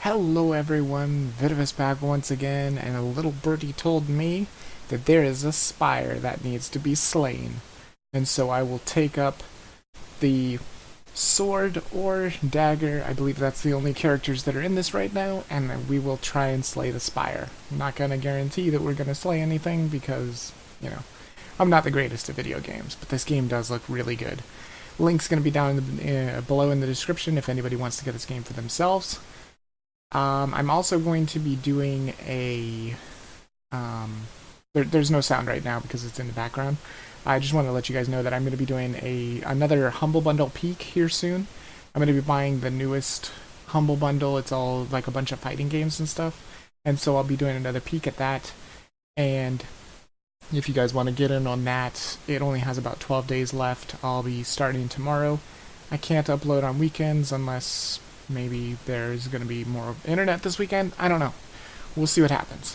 Hello everyone, Vidavis back once again, and a little birdie told me that there is a Spire that needs to be slain. And so I will take up the sword or dagger, I believe that's the only characters that are in this right now, and we will try and slay the Spire. I'm not going to guarantee that we're going to slay anything because, I'm not the greatest at video games, but this game does look really good. Link's going to be down below in the description if anybody wants to get this game for themselves. I'm also going to be doing a... there's no sound right now because it's in the background. I just want to let you guys know that I'm going to be doing another Humble Bundle peek here soon. I'm going to be buying the newest Humble Bundle. It's all like a bunch of fighting games and stuff. And so I'll be doing another peek at that. And if you guys want to get in on that, it only has about 12 days left. I'll be starting tomorrow. I can't upload on weekends unless maybe there's going to be more internet this weekend. I don't know. We'll see what happens.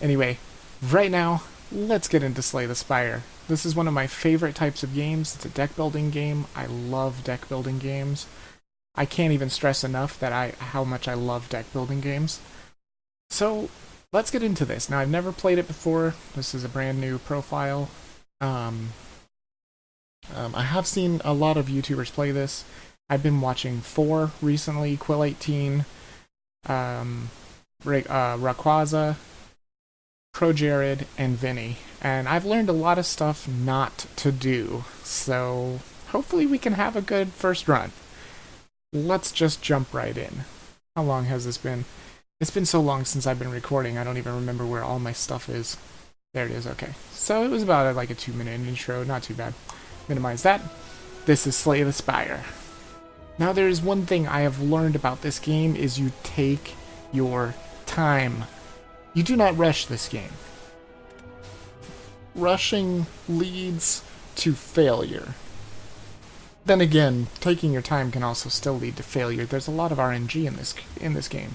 Anyway, right now, let's get into Slay the Spire. This is one of my favorite types of games. It's a deck building game. I love deck building games. I can't even stress enough that how much I love deck building games. So, let's get into this. Now, I've never played it before. This is a brand new profile. I have seen a lot of YouTubers play this. I've been watching 4 recently, Quill18, Rayquaza, ProJared, and Vinny. And I've learned a lot of stuff not to do, so hopefully we can have a good first run. Let's just jump right in. How long has this been? It's been so long since I've been recording, I don't even remember where all my stuff is. There it is, okay. So it was about like a 2-minute intro, not too bad. Minimize that. This is Slay the Spire. Now there is one thing I have learned about this game is you take your time. You do not rush this game. Rushing leads to failure. Then again, taking your time can also still lead to failure. There's a lot of RNG in this game.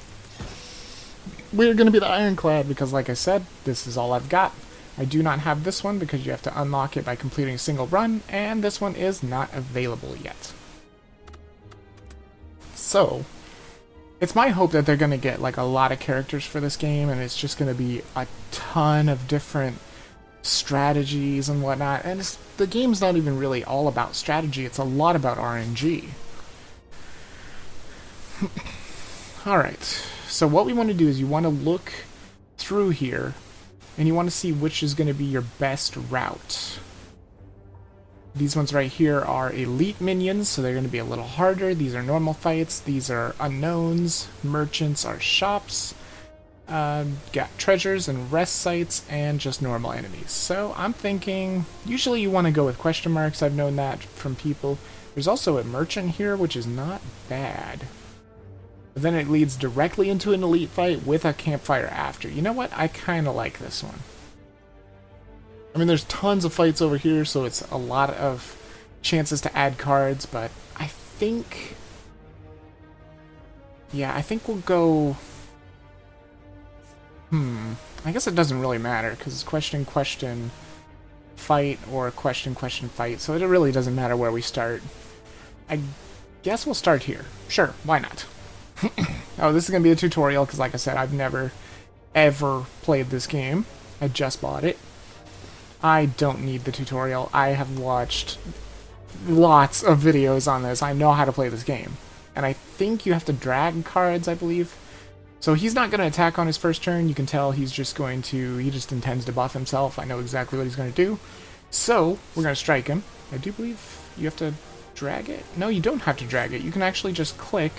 We're going to be the Ironclad because, like I said, this is all I've got. I do not have this one because you have to unlock it by completing a single run, and this one is not available yet. So, it's my hope that they're going to get like a lot of characters for this game, and it's just going to be a ton of different strategies and whatnot. And the game's not even really all about strategy, it's a lot about RNG. Alright, so what we want to do is you want to look through here, and you want to see which is going to be your best route. These ones right here are elite minions, so they're going to be a little harder. These are normal fights. These are unknowns. Merchants are shops. Got treasures and rest sites, and just normal enemies. So I'm thinking, usually you want to go with question marks. I've known that from people. There's also a merchant here, which is not bad. But then it leads directly into an elite fight with a campfire after. You know what? I kind of like this one. I mean, there's tons of fights over here, so it's a lot of chances to add cards, but I think... yeah, I think we'll go... I guess it doesn't really matter, because it's question, fight, or question, fight, so it really doesn't matter where we start. I guess we'll start here. Sure, why not? Oh, this is going to be a tutorial, because like I said, I've never, ever played this game. I just bought it. I don't need the tutorial. I have watched lots of videos on this. I know how to play this game. And I think you have to drag cards, I believe. So he's not going to attack on his first turn. You can tell he's just going to... he just intends to buff himself. I know exactly what he's going to do. So, we're going to strike him. I do believe you have to drag it. No, you don't have to drag it. You can actually just click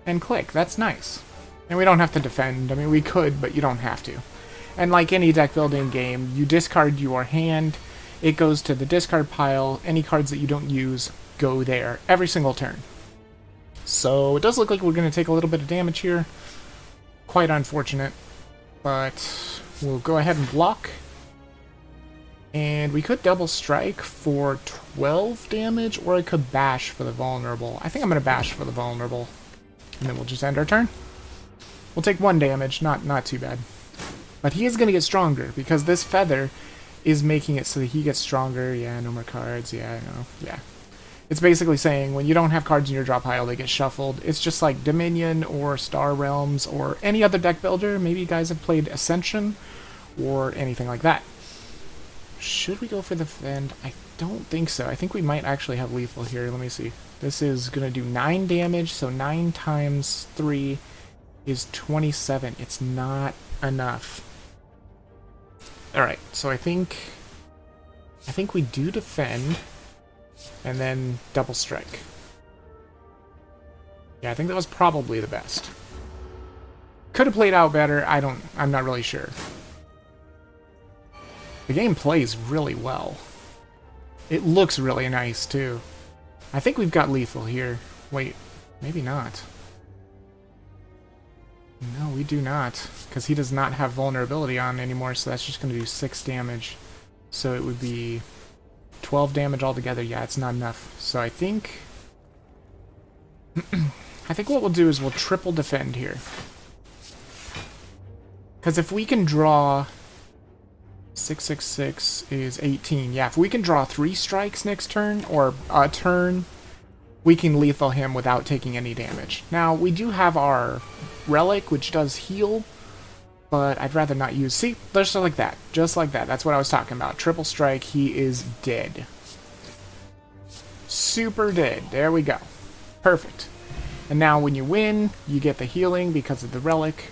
and click. That's nice. And we don't have to defend. I mean, we could, but you don't have to. And like any deck building game, you discard your hand, it goes to the discard pile, any cards that you don't use go there every single turn. So it does look like we're going to take a little bit of damage here. Quite unfortunate, but we'll go ahead and block. And we could double strike for 12 damage, or I could bash for the vulnerable. I think I'm going to bash for the vulnerable, and then we'll just end our turn. We'll take 1 damage, not too bad. But he is going to get stronger, because this feather is making it so that he gets stronger. Yeah, no more cards. Yeah, I know. Yeah. It's basically saying when you don't have cards in your draw pile, they get shuffled. It's just like Dominion or Star Realms or any other deck builder. Maybe you guys have played Ascension or anything like that. Should we go for the Fend? I don't think so. I think we might actually have lethal here. Let me see. This is going to do 9 damage, so 9 times 3 is 27. It's not enough. Alright, so I think we do defend, and then double strike. Yeah, I think that was probably the best. Could have played out better, I'm not really sure. The game plays really well. It looks really nice, too. I think we've got lethal here. Wait, maybe not. No, we do not, because he does not have vulnerability on anymore, so that's just going to do 6 damage. So it would be 12 damage altogether. Yeah, it's not enough. So I think... I think what we'll do is we'll triple defend here. Because if we can draw... 666 is 18. Yeah, if we can draw 3 strikes next turn, or a turn, we can lethal him without taking any damage. Now, we do have our relic, which does heal, but I'd rather not use... See, just like that. Just like that. That's what I was talking about. Triple strike, he is dead. Super dead. There we go. Perfect. And now when you win, you get the healing because of the relic.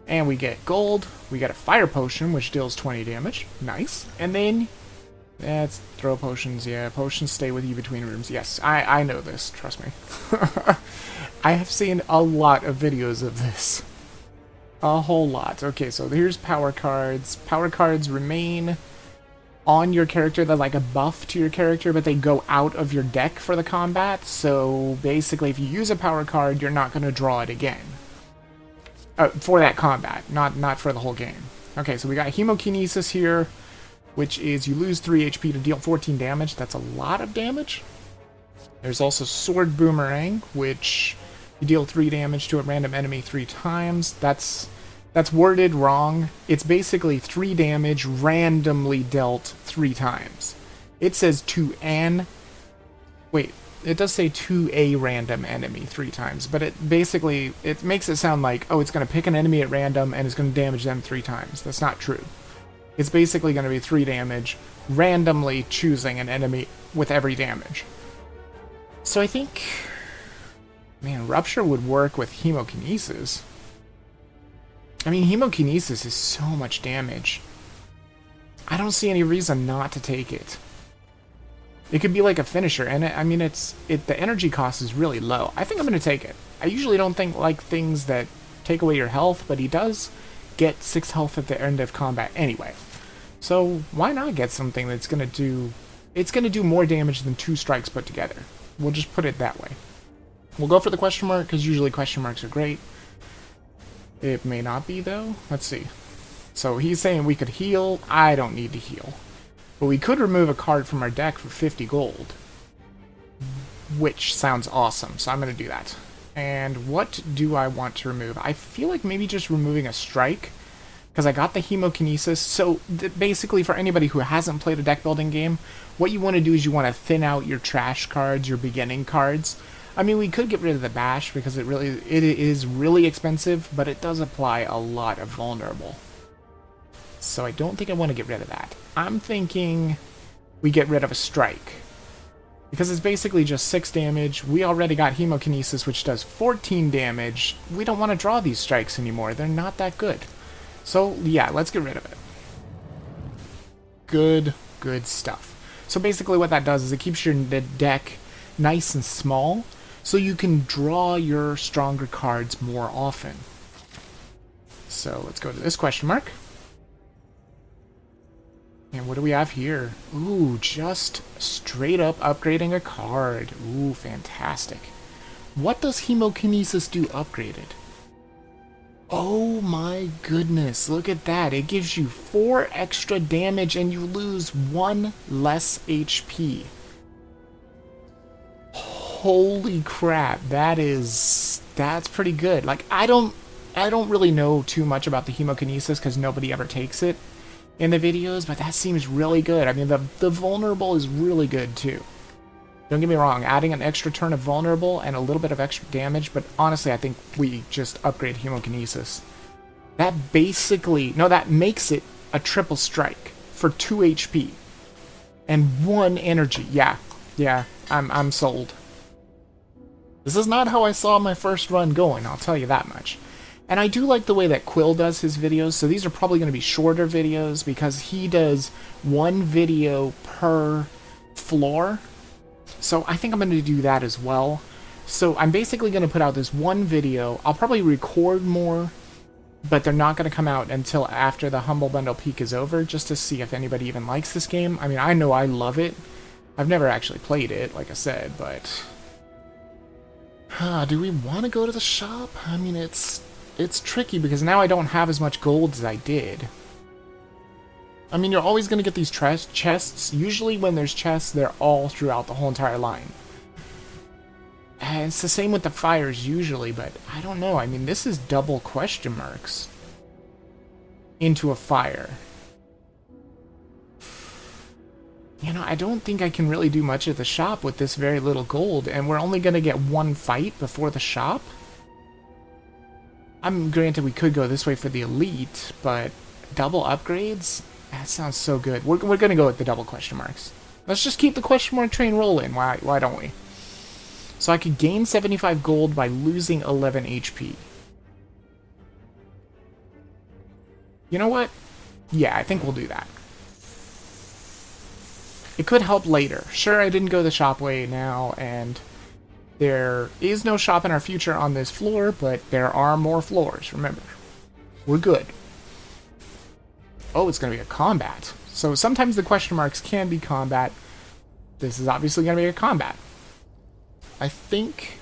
And we get gold. We get a fire potion, which deals 20 damage. Nice. And then... That's throw potions. Yeah, potions stay with you between rooms. Yes, I know this. Trust me. I have seen a lot of videos of this. A whole lot. Okay, so here's power cards. Power cards remain on your character. They're like a buff to your character, but they go out of your deck for the combat. So basically, if you use a power card, you're not going to draw it again. For that combat, not for the whole game. Okay, so we got Hemokinesis here, which is you lose 3 HP to deal 14 damage. That's a lot of damage. There's also Sword Boomerang, which you deal 3 damage to a random enemy 3 times. That's worded wrong. It's basically 3 damage randomly dealt 3 times. It says to an... Wait, it does say to a random enemy 3 times, but it basically, it makes it sound like, oh, it's going to pick an enemy at random and it's going to damage them 3 times. That's not true. It's basically going to be 3 damage, randomly choosing an enemy with every damage. So I think... Man, Rupture would work with Hemokinesis. I mean, Hemokinesis is so much damage. I don't see any reason not to take it. It could be like a finisher, and I mean, the energy cost is really low. I think I'm going to take it. I usually don't like things that take away your health, but he does get 6 health at the end of combat anyway. So why not get something that's going to do... It's going to do more damage than 2 strikes put together. We'll just put it that way. We'll go for the question mark, because usually question marks are great. It may not be, though. Let's see. So he's saying we could heal. I don't need to heal. But we could remove a card from our deck for 50 gold. Which sounds awesome, so I'm going to do that. And what do I want to remove? I feel like maybe just removing a strike, because I got the Hemokinesis. So basically, for anybody who hasn't played a deck building game, what you want to do is you want to thin out your trash cards, your beginning cards. I mean, we could get rid of the Bash, because it is really expensive, but it does apply a lot of vulnerable. So I don't think I want to get rid of that. I'm thinking we get rid of a strike. Because it's basically just 6 damage. We already got Hemokinesis, which does 14 damage. We don't want to draw these strikes anymore. They're not that good. So, yeah, let's get rid of it. Good stuff. So basically what that does is it keeps your deck nice and small, so you can draw your stronger cards more often. So let's go to this question mark. And what do we have here? Ooh, just straight up upgrading a card. Ooh, fantastic. What does Hemokinesis do upgraded? Oh my goodness, look at that. It gives you 4 extra damage and you lose 1 less HP. Holy crap, that's pretty good. Like, I don't really know too much about the Hemokinesis because nobody ever takes it in the videos, but that seems really good. I mean, the vulnerable is really good too. Don't get me wrong, adding an extra turn of vulnerable and a little bit of extra damage, but honestly, I think we just upgrade hemokinesis. That basically, no, that makes it a triple strike for 2 HP and 1 energy. Yeah, I'm sold. This is not how I saw my first run going, I'll tell you that much. And I do like the way that Quill does his videos, so these are probably going to be shorter videos because he does 1 video per floor. So I think I'm going to do that as well. So I'm basically going to put out this 1 video. I'll probably record more, but they're not going to come out until after the Humble Bundle peak is over, just to see if anybody even likes this game. I mean, I know I love it. I've never actually played it, like I said, but... do we want to go to the shop? I mean, it's tricky because now I don't have as much gold as I did. I mean, you're always going to get these chests. Usually when there's chests, they're all throughout the whole entire line. And it's the same with the fires usually, but I don't know. I mean, this is double question marks into a fire. You know, I don't think I can really do much at the shop with this very little gold, and we're only going to get 1 fight before the shop. I'm granted we could go this way for the elite, but double upgrades? That sounds so good. We're going to go with the double question marks. Let's just keep the question mark train rolling. Why don't we? So I could gain 75 gold by losing 11 HP. You know what? Yeah, I think we'll do that. It could help later. Sure, I didn't go the shop way now, and there is no shop in our future on this floor, but there are more floors, remember. We're good. Oh, it's going to be a combat. So sometimes the question marks can be combat. This is obviously going to be a combat. I think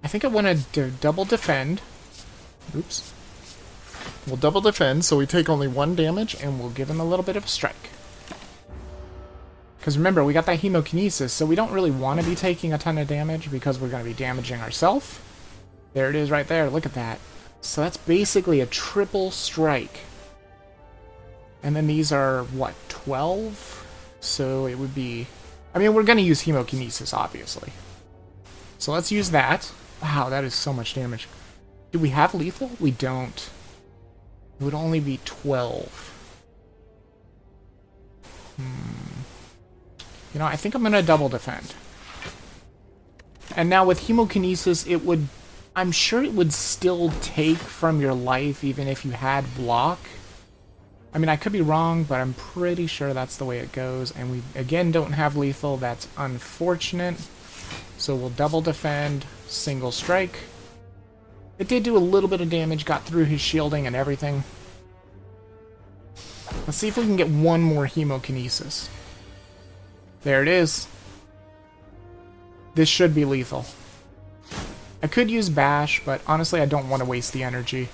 I want to double defend. Oops. We'll double defend, so we take only 1 damage, and we'll give him a little bit of a strike. Because remember, we got that hemokinesis, so we don't really want to be taking a ton of damage because we're going to be damaging ourselves. There it is right there, look at that. So that's basically a triple strike. And then these are, what, 12? So it would be... I mean, we're going to use hemokinesis, obviously. So let's use that. Wow, that is so much damage. Do we have lethal? We don't. It would only be 12. You know, I think I'm going to double defend. And now with hemokinesis, it would... I'm sure it would still take from your life even if you had block. I mean, I could be wrong, but I'm pretty sure that's the way it goes. And we, again, don't have lethal. That's unfortunate. So we'll double defend, single strike. It did do a little bit of damage, got through his shielding and everything. Let's see if we can get 1 more hemokinesis. There it is. This should be lethal. I could use Bash, but honestly I don't want to waste the energy.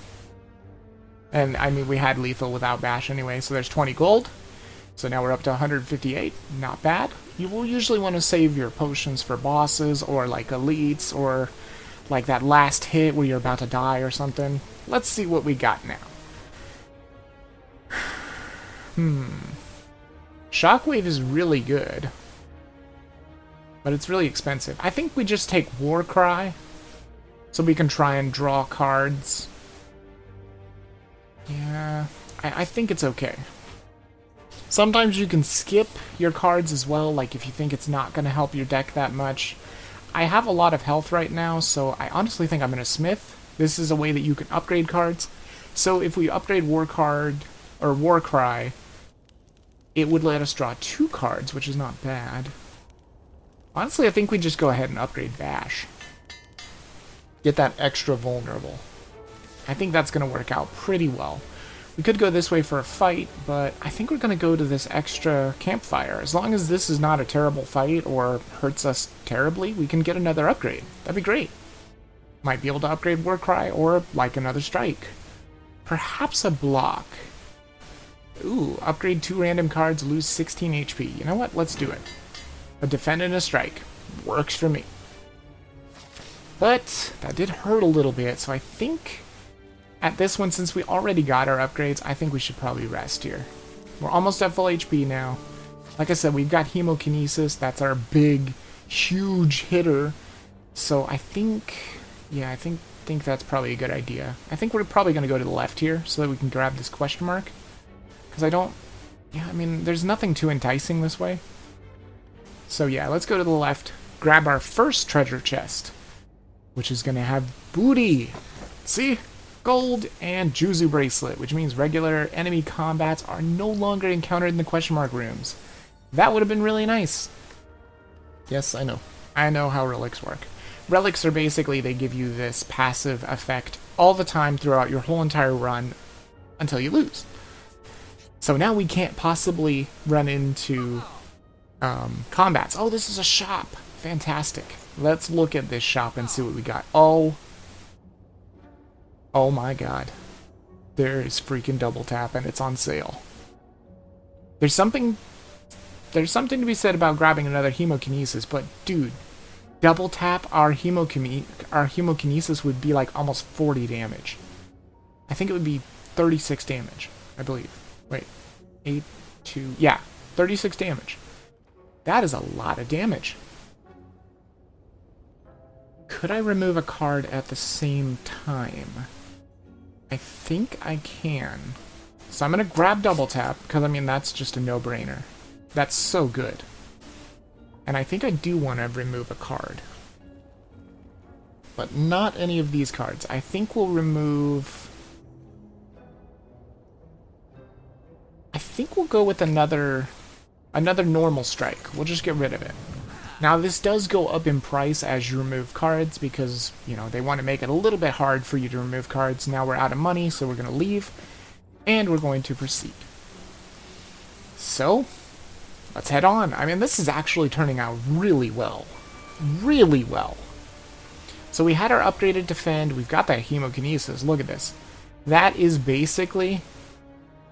And I mean, we had lethal without Bash anyway, so there's 20 gold. So now we're up to 158. Not bad. You will usually want to save your potions for bosses, or like elites, or like that last hit where you're about to die or something. Let's see what we got now. Shockwave is really good, but it's really expensive. I think we just take Warcry, so we can try and draw cards. Yeah, I think it's okay. Sometimes you can skip your cards as well, like if you think it's not going to help your deck that much. I have a lot of health right now, so I honestly think I'm going to Smith. This is a way that you can upgrade cards. So if we upgrade Warcry, it would let us draw 2 cards, which is not bad. Honestly, I think we just go ahead and upgrade Bash. Get that extra vulnerable. I think that's going to work out pretty well. We could go this way for a fight, but I think we're going to go to this extra campfire. As long as this is not a terrible fight or hurts us terribly, we can get another upgrade. That'd be great. Might be able to upgrade Warcry or like another strike. Perhaps a block. Ooh, upgrade 2 random cards, lose 16 HP. You know what? Let's do it. A defend and a strike. Works for me. But that did hurt a little bit, so I think at this one, since we already got our upgrades, I think we should probably rest here. We're almost at full HP now. Like I said, we've got hemokinesis. That's our big huge hitter. So I think, yeah, I think that's probably a good idea. I think we're probably going to go to the left here so that we can grab this question mark. Because I don't, yeah, I mean, there's nothing too enticing this way. So yeah, let's go to the left, grab our first treasure chest, which is going to have booty. See? Gold and Juzu bracelet, which means regular enemy combats are no longer encountered in the question mark rooms. That would have been really nice. Yes, I know. I know how relics work. Relics are basically, they give you this passive effect all the time throughout your whole entire run until you lose. So now we can't possibly run into combats. Oh, this is a shop. Fantastic. Let's look at this shop and see what we got. Oh my god. There is freaking double tap and it's on sale. There's something to be said about grabbing another hemokinesis, but dude, double tap our hemokinesis would be like almost 40 damage. I think it would be 36 damage, I believe. Wait, 8, 2, yeah, 36 damage. That is a lot of damage. Could I remove a card at the same time? I think I can. So I'm going to grab double tap, because I mean, that's just a no-brainer. That's so good. And I think I do want to remove a card. But not any of these cards. I think we'll remove... I think we'll go with another normal strike. We'll just get rid of it. Now this does go up in price as you remove cards because, you know, they want to make it a little bit hard for you to remove cards. Now we're out of money, so we're going to leave. And we're going to proceed. So, let's head on. I mean, this is actually turning out really well. Really well. So we had our upgraded defend. We've got that hemokinesis. Look at this. That is basically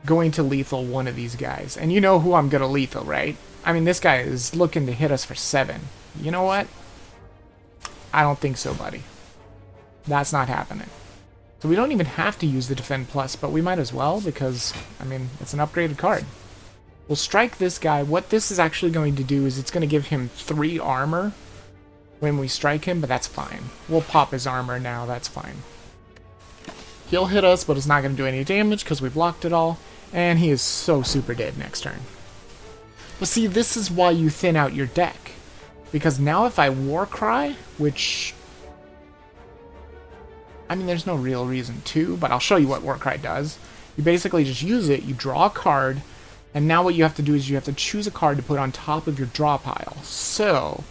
going to lethal one of these guys. And you know who I'm going to lethal, right? I mean, this guy is looking to hit us for 7. You know what? I don't think so, buddy. That's not happening. So we don't even have to use the Defend Plus, but we might as well because, I mean, it's an upgraded card. We'll strike this guy. What this is actually going to do is it's going to give him 3 armor when we strike him, but that's fine. We'll pop his armor now. That's fine. He'll hit us, but it's not going to do any damage because we blocked it all. And he is so super dead next turn. But see, this is why you thin out your deck. Because now if I Warcry, which... I mean, there's no real reason to, but I'll show you what Warcry does. You basically just use it, you draw a card, and now what you have to do is you have to choose a card to put on top of your draw pile. So...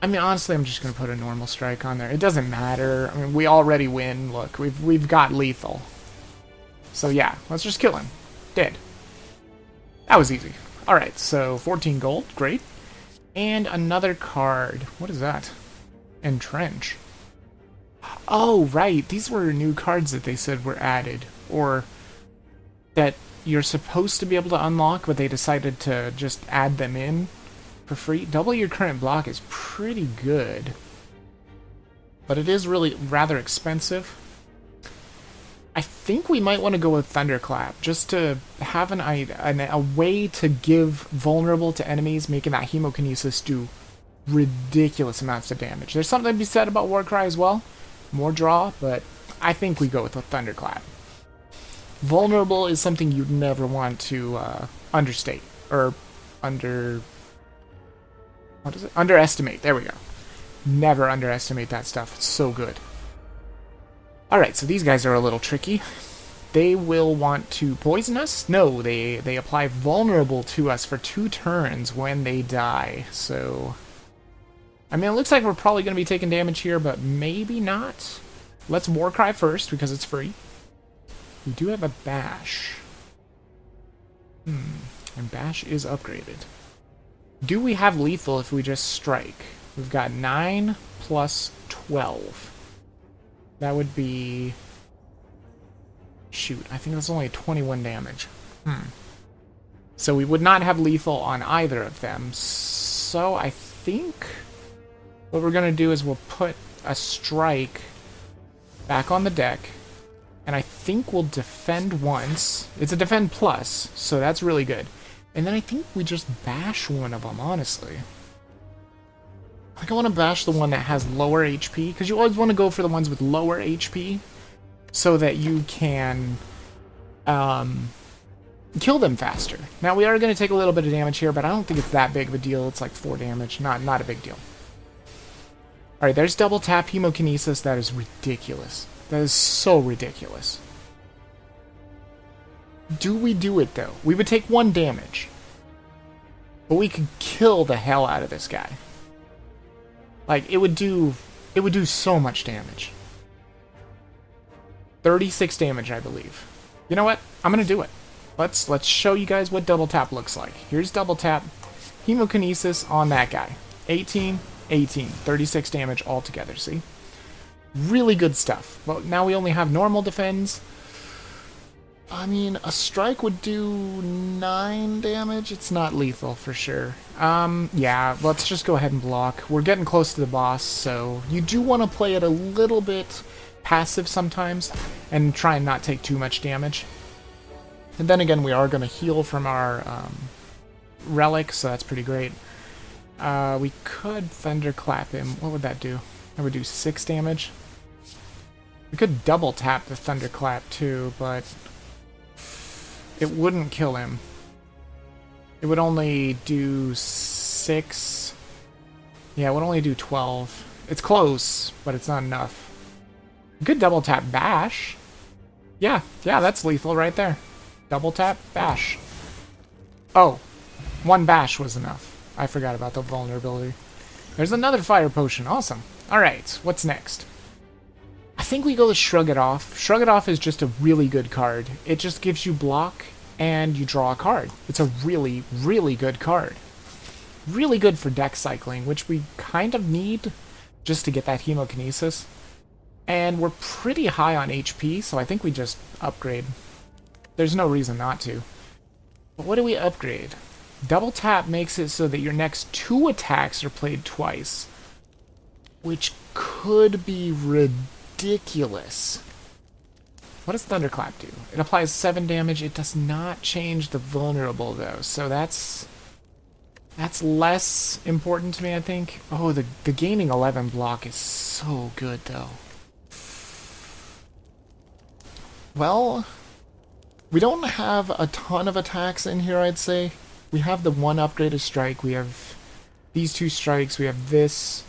I mean, honestly, I'm just going to put a normal strike on there. It doesn't matter. I mean, we already win. Look, we've got lethal. So yeah, let's just kill him. Dead. That was easy. Alright, so 14 gold. Great. And another card. What is that? Entrench. Oh, right. These were new cards that they said were added. Or that you're supposed to be able to unlock, but they decided to just add them in for free. Double your current block is pretty good. But it is really rather expensive. I think we might want to go with Thunderclap, just to have a way to give vulnerable to enemies, making that Hemokinesis do ridiculous amounts of damage. There's something to be said about Warcry as well. More draw, but I think we go with a Thunderclap. Vulnerable is something you'd never want to understate, or underestimate. There we go. Never underestimate that stuff. It's so good. Alright, so these guys are a little tricky. They will want to poison us? No, they apply vulnerable to us for 2 turns when they die. So, I mean, it looks like we're probably going to be taking damage here, but maybe not. Let's Warcry first, because it's free. We do have a Bash. And Bash is upgraded. Do we have lethal if we just strike? We've got 9 plus 12. That would be... Shoot, I think that's only 21 damage. So we would not have lethal on either of them. So I think what we're going to do is we'll put a strike back on the deck. And I think we'll defend once. It's a defend plus, so that's really good. And then I think we just bash one of them, honestly. think I want to bash the one that has lower HP, because you always want to go for the ones with lower HP, so that you can kill them faster. Now, we are going to take a little bit of damage here, but I don't think it's that big of a deal. It's like 4 damage. Not a big deal. Alright, there's double tap hemokinesis. That is ridiculous. That is so ridiculous. Do we do it, though? We would take 1 damage. But we could kill the hell out of this guy. Like, it would do so much damage. 36 damage, I believe. You know what? I'm gonna do it. Let's show you guys what double tap looks like. Here's double tap. Hemokinesis on that guy. 18, 18. 36 damage altogether, see? Really good stuff. But now we only have normal defense. I mean, a strike would do 9 damage. It's not lethal for sure. Yeah, let's just go ahead and block. We're getting close to the boss, so you do want to play it a little bit passive sometimes and try and not take too much damage. And then again, we are going to heal from our relic, so that's pretty great. We could thunderclap him. What would that do? That would do 6 damage. We could double tap the thunderclap too, but it wouldn't kill him. It would only do 6. Yeah, it would only do 12. It's close, but it's not enough. We could double tap bash. Yeah, that's lethal right there. Double tap bash. Oh, 1 bash was enough. I forgot about the vulnerability. There's another fire potion. Awesome. Alright, what's next? I think we go to Shrug It Off. Shrug It Off is just a really good card. It just gives you block, and you draw a card. It's a really, really good card. Really good for deck cycling, which we kind of need just to get that hemokinesis. And we're pretty high on HP, so I think we just upgrade. There's no reason not to. But what do we upgrade? Double tap makes it so that your next 2 attacks are played twice, which could be ridiculous. What does Thunderclap do? It applies 7 damage. It does not change the vulnerable, though, so that's less important to me, I think. Oh, the gaining 11 block is so good, though. Well, we don't have a ton of attacks in here, I'd say. We have the 1 upgraded strike, we have these 2 strikes, we have this,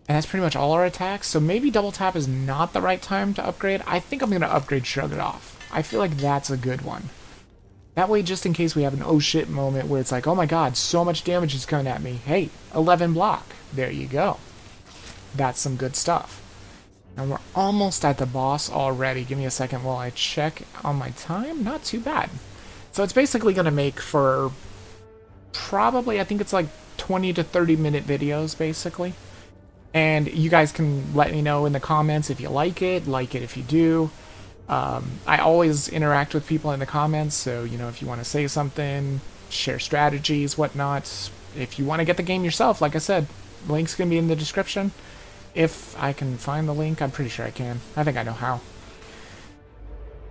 and that's pretty much all our attacks, so maybe double tap is not the right time to upgrade. I think I'm going to upgrade Shrug It Off. I feel like that's a good one. That way, just in case we have an oh shit moment where it's like, oh my god, so much damage is coming at me. Hey, 11 block. There you go. That's some good stuff. And we're almost at the boss already. Give me a second while I check on my time. Not too bad. So it's basically going to make for probably, I think it's like 20 to 30 minute videos, basically. And you guys can let me know in the comments if you like it if you do. I always interact with people in the comments, so, you know, if you want to say something, share strategies, whatnot. If you want to get the game yourself, like I said, link's going to be in the description. If I can find the link, I'm pretty sure I can. I think I know how.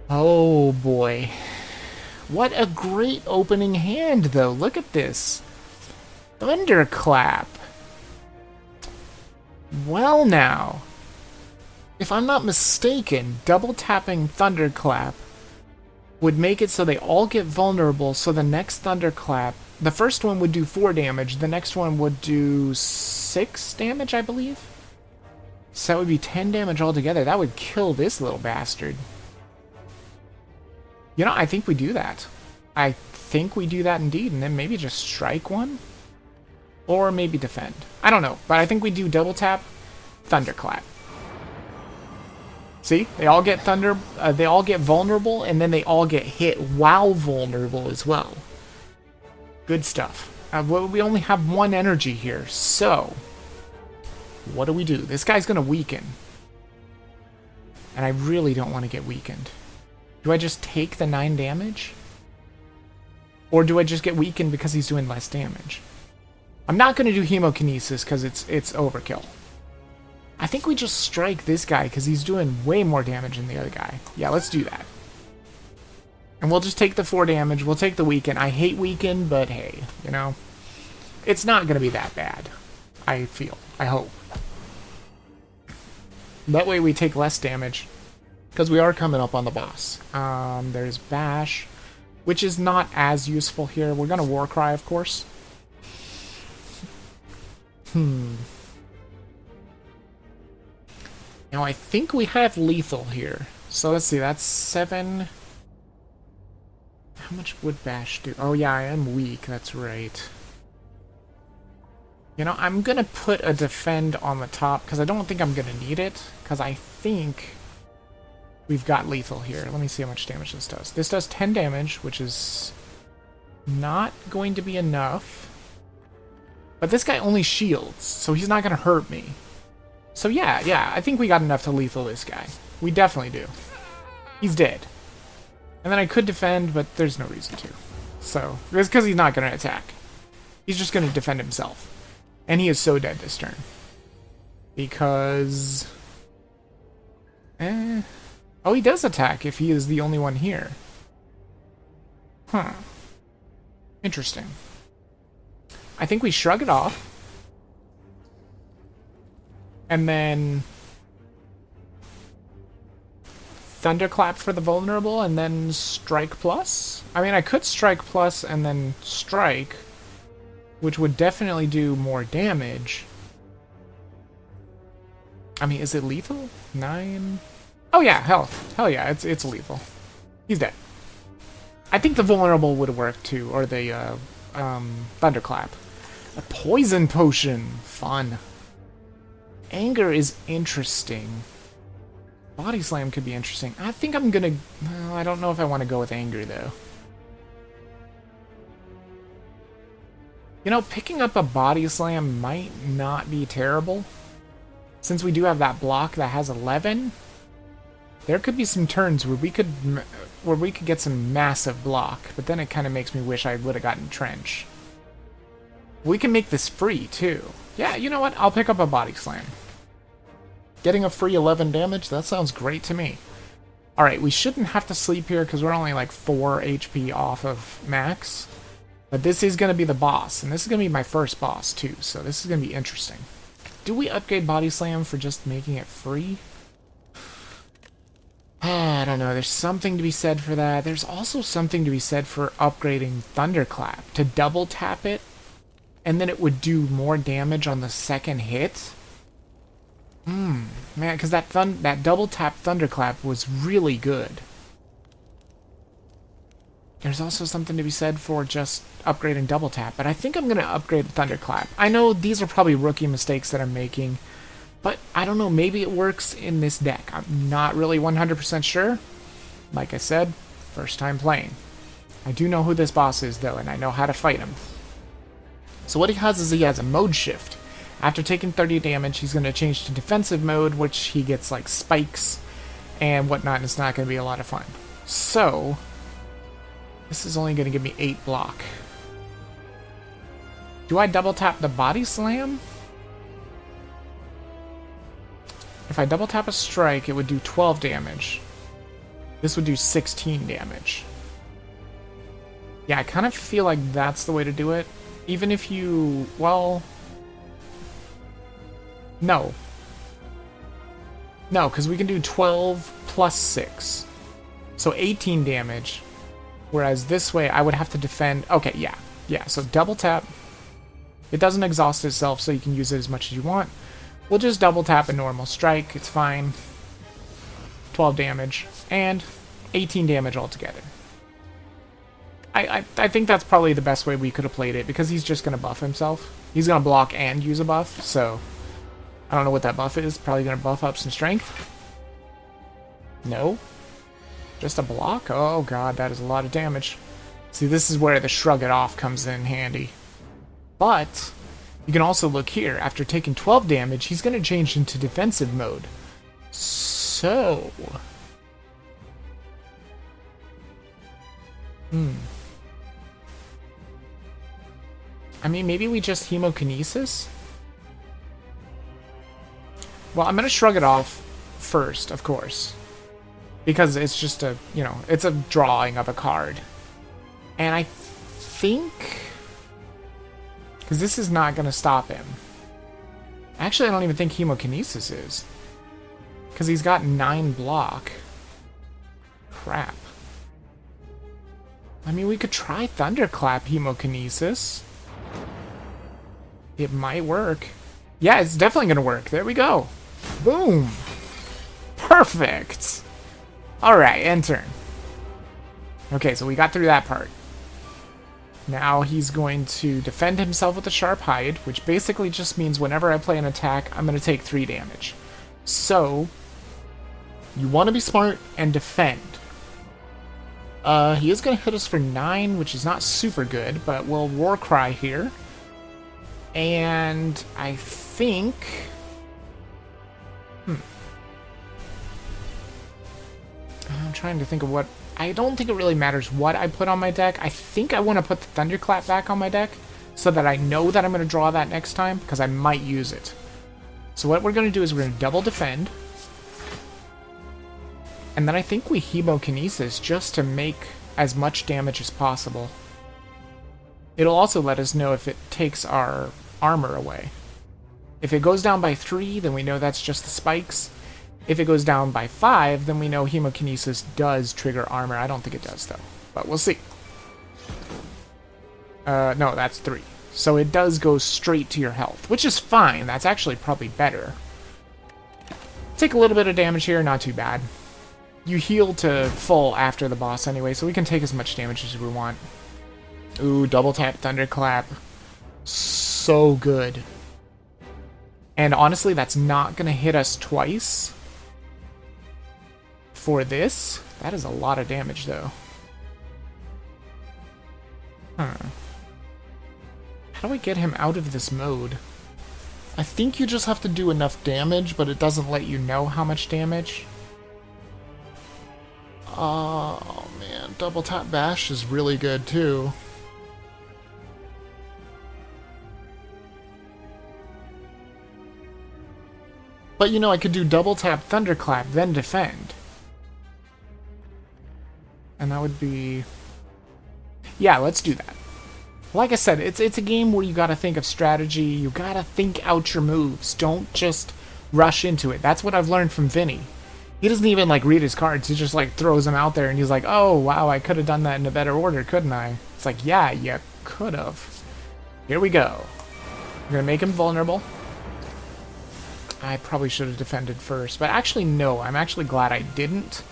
Oh boy. What a great opening hand, though. Look at this. Thunderclap. Well now. If I'm not mistaken, double tapping Thunderclap would make it so they all get vulnerable, so the next Thunderclap, the first one would do 4 damage, the next one would do 6 damage, I believe? So that would be 10 damage altogether. That would kill this little bastard. You know, I think we do that. I think we do that indeed, and then maybe just strike one? Or maybe defend. I don't know, but I think we do double tap, Thunderclap. See? They all get they all get vulnerable, and then they all get hit while vulnerable as well. Good stuff. Well, we only have 1 energy here, so what do we do? This guy's gonna weaken. And I really don't want to get weakened. Do I just take the 9 damage? Or do I just get weakened because he's doing less damage? I'm not going to do hemokinesis because it's overkill. I think we just strike this guy because he's doing way more damage than the other guy. Yeah, let's do that. And we'll just take the 4 damage. We'll take the weaken. I hate weaken, but hey, you know, it's not going to be that bad. I feel. I hope. That way we take less damage, because we are coming up on the boss. There's Bash, which is not as useful here. We're going to Warcry, of course. Now, I think we have lethal here. So let's see, that's 7. How much would Bash do? Oh yeah, I am weak, that's right. You know, I'm gonna put a defend on the top, because I don't think I'm gonna need it, because I think we've got lethal here. Let me see how much damage this does. This does 10 damage, which is not going to be enough. But this guy only shields, so he's not gonna hurt me. So yeah, I think we got enough to lethal this guy. We definitely do. He's dead. And then I could defend, but there's no reason to. So, it's because he's not going to attack. He's just going to defend himself. And he is so dead this turn. Because... Oh, he does attack if he is the only one here. Huh. Interesting. I think we shrug it off. And then... Thunderclap for the vulnerable, and then Strike Plus? I mean, I could Strike Plus and then Strike, which would definitely do more damage. I mean, is it lethal? 9? Oh yeah, hell yeah, it's lethal. He's dead. I think the vulnerable would work too, or the Thunderclap. A poison potion! Fun. Anger is interesting. Body Slam could be interesting. I think I'm gonna... Well, I don't know if I want to go with Anger, though. You know, picking up a Body Slam might not be terrible. Since we do have that block that has 11, there could be some turns where we could get some massive block, but then it kind of makes me wish I would have gotten Trench. We can make this free, too. Yeah, you know what? I'll pick up a Body Slam. Getting a free 11 damage? That sounds great to me. Alright, we shouldn't have to sleep here because we're only like 4 HP off of max. But this is going to be the boss, and this is going to be my first boss too, so this is going to be interesting. Do we upgrade Body Slam for just making it free? I don't know, there's something to be said for that. There's also something to be said for upgrading Thunderclap. To double tap it, and then it would do more damage on the second hit. Man, because that double tap Thunderclap was really good. There's also something to be said for just upgrading double tap, but I think I'm going to upgrade Thunderclap. I know these are probably rookie mistakes that I'm making, but I don't know, maybe it works in this deck. I'm not really 100% sure. Like I said, first time playing. I do know who this boss is, though, and I know how to fight him. So what he has is he has a mode shift. After taking 30 damage, he's going to change to defensive mode, which he gets, like, spikes and whatnot, and it's not going to be a lot of fun. So, this is only going to give me 8 block. Do I double tap the Body Slam? If I double tap a strike, it would do 12 damage. This would do 16 damage. Yeah, I kind of feel like that's the way to do it. Even if you, well... No. No, because we can do 12 plus 6. So 18 damage. Whereas this way, I would have to defend... Okay, yeah. Yeah, so double tap. It doesn't exhaust itself, so you can use it as much as you want. We'll just double tap a normal strike. It's fine. 12 damage. And 18 damage altogether. I think that's probably the best way we could have played it, because he's just going to buff himself. He's going to block and use a buff, so... I don't know what that buff is. Probably going to buff up some strength. No. Just a block? Oh god, that is a lot of damage. See, this is where the shrug it off comes in handy. But, you can also look here. After taking 12 damage, he's going to change into defensive mode. So... I mean, maybe we just hemokinesis? Well, I'm going to shrug it off first, of course. Because it's just a, you know, it's a drawing of a card. And I think... Because this is not going to stop him. Actually, I don't even think Hemokinesis is. Because he's got 9 block. Crap. I mean, we could try Thunderclap Hemokinesis. It might work. Yeah, it's definitely going to work. There we go. Boom. Perfect. Alright, end turn. Okay, so we got through that part. Now he's going to defend himself with a Sharp Hide, which basically just means whenever I play an attack, I'm going to take 3 damage. So, you want to be smart and defend. He is going to hit us for 9, which is not super good, but we'll War Cry here. And I think... I'm trying to think of what... I don't think it really matters what I put on my deck. I think I want to put the Thunderclap back on my deck so that I know that I'm going to draw that next time, because I might use it. So what we're going to do is we're going to double defend. And then I think we Hemokinesis just to make as much damage as possible. It'll also let us know if it takes our armor away. If it goes down by 3, then we know that's just the spikes. If it goes down by 5, then we know Hemokinesis does trigger armor. I don't think it does, though. But we'll see. No, that's 3. So it does go straight to your health, which is fine. That's actually probably better. Take a little bit of damage here, not too bad. You heal to full after the boss anyway, so we can take as much damage as we want. Ooh, double tap Thunderclap. So good. And honestly, that's not going to hit us twice. For this, that is a lot of damage, though. How do I get him out of this mode? I think you just have to do enough damage, but it doesn't let you know how much damage. Oh, man. Double Tap Bash is really good, too. But, you know, I could do Double Tap Thunderclap, then defend. And that would be... Yeah, let's do that. Like I said, it's a game where you gotta think of strategy, you gotta think out your moves. Don't just rush into it. That's what I've learned from Vinny. He doesn't even, like, read his cards. He just, like, throws them out there, and he's like, oh, wow, I could have done that in a better order, couldn't I? It's like, yeah, you could have. Here we go. We're gonna make him vulnerable. I probably should have defended first, but actually, no. I'm actually glad I didn't,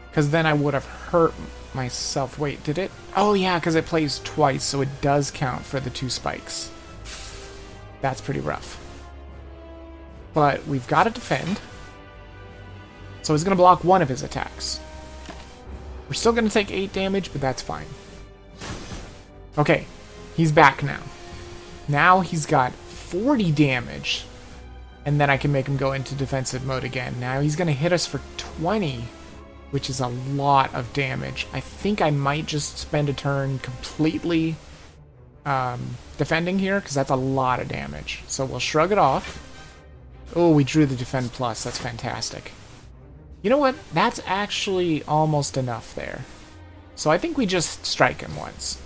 because then I would have hurt myself. Wait, did it? Oh, yeah, because it plays twice, so it does count for the 2 spikes. That's pretty rough. But we've got to defend. So he's going to block 1 of his attacks. We're still going to take 8 damage, but that's fine. Okay, he's back now. Now he's got 40 damage. And then I can make him go into defensive mode again. Now he's going to hit us for 20, which is a lot of damage. I think I might just spend a turn completely defending here, because that's a lot of damage. So we'll shrug it off. Oh, we drew the defend plus. That's fantastic. You know what? That's actually almost enough there. So I think we just strike him once.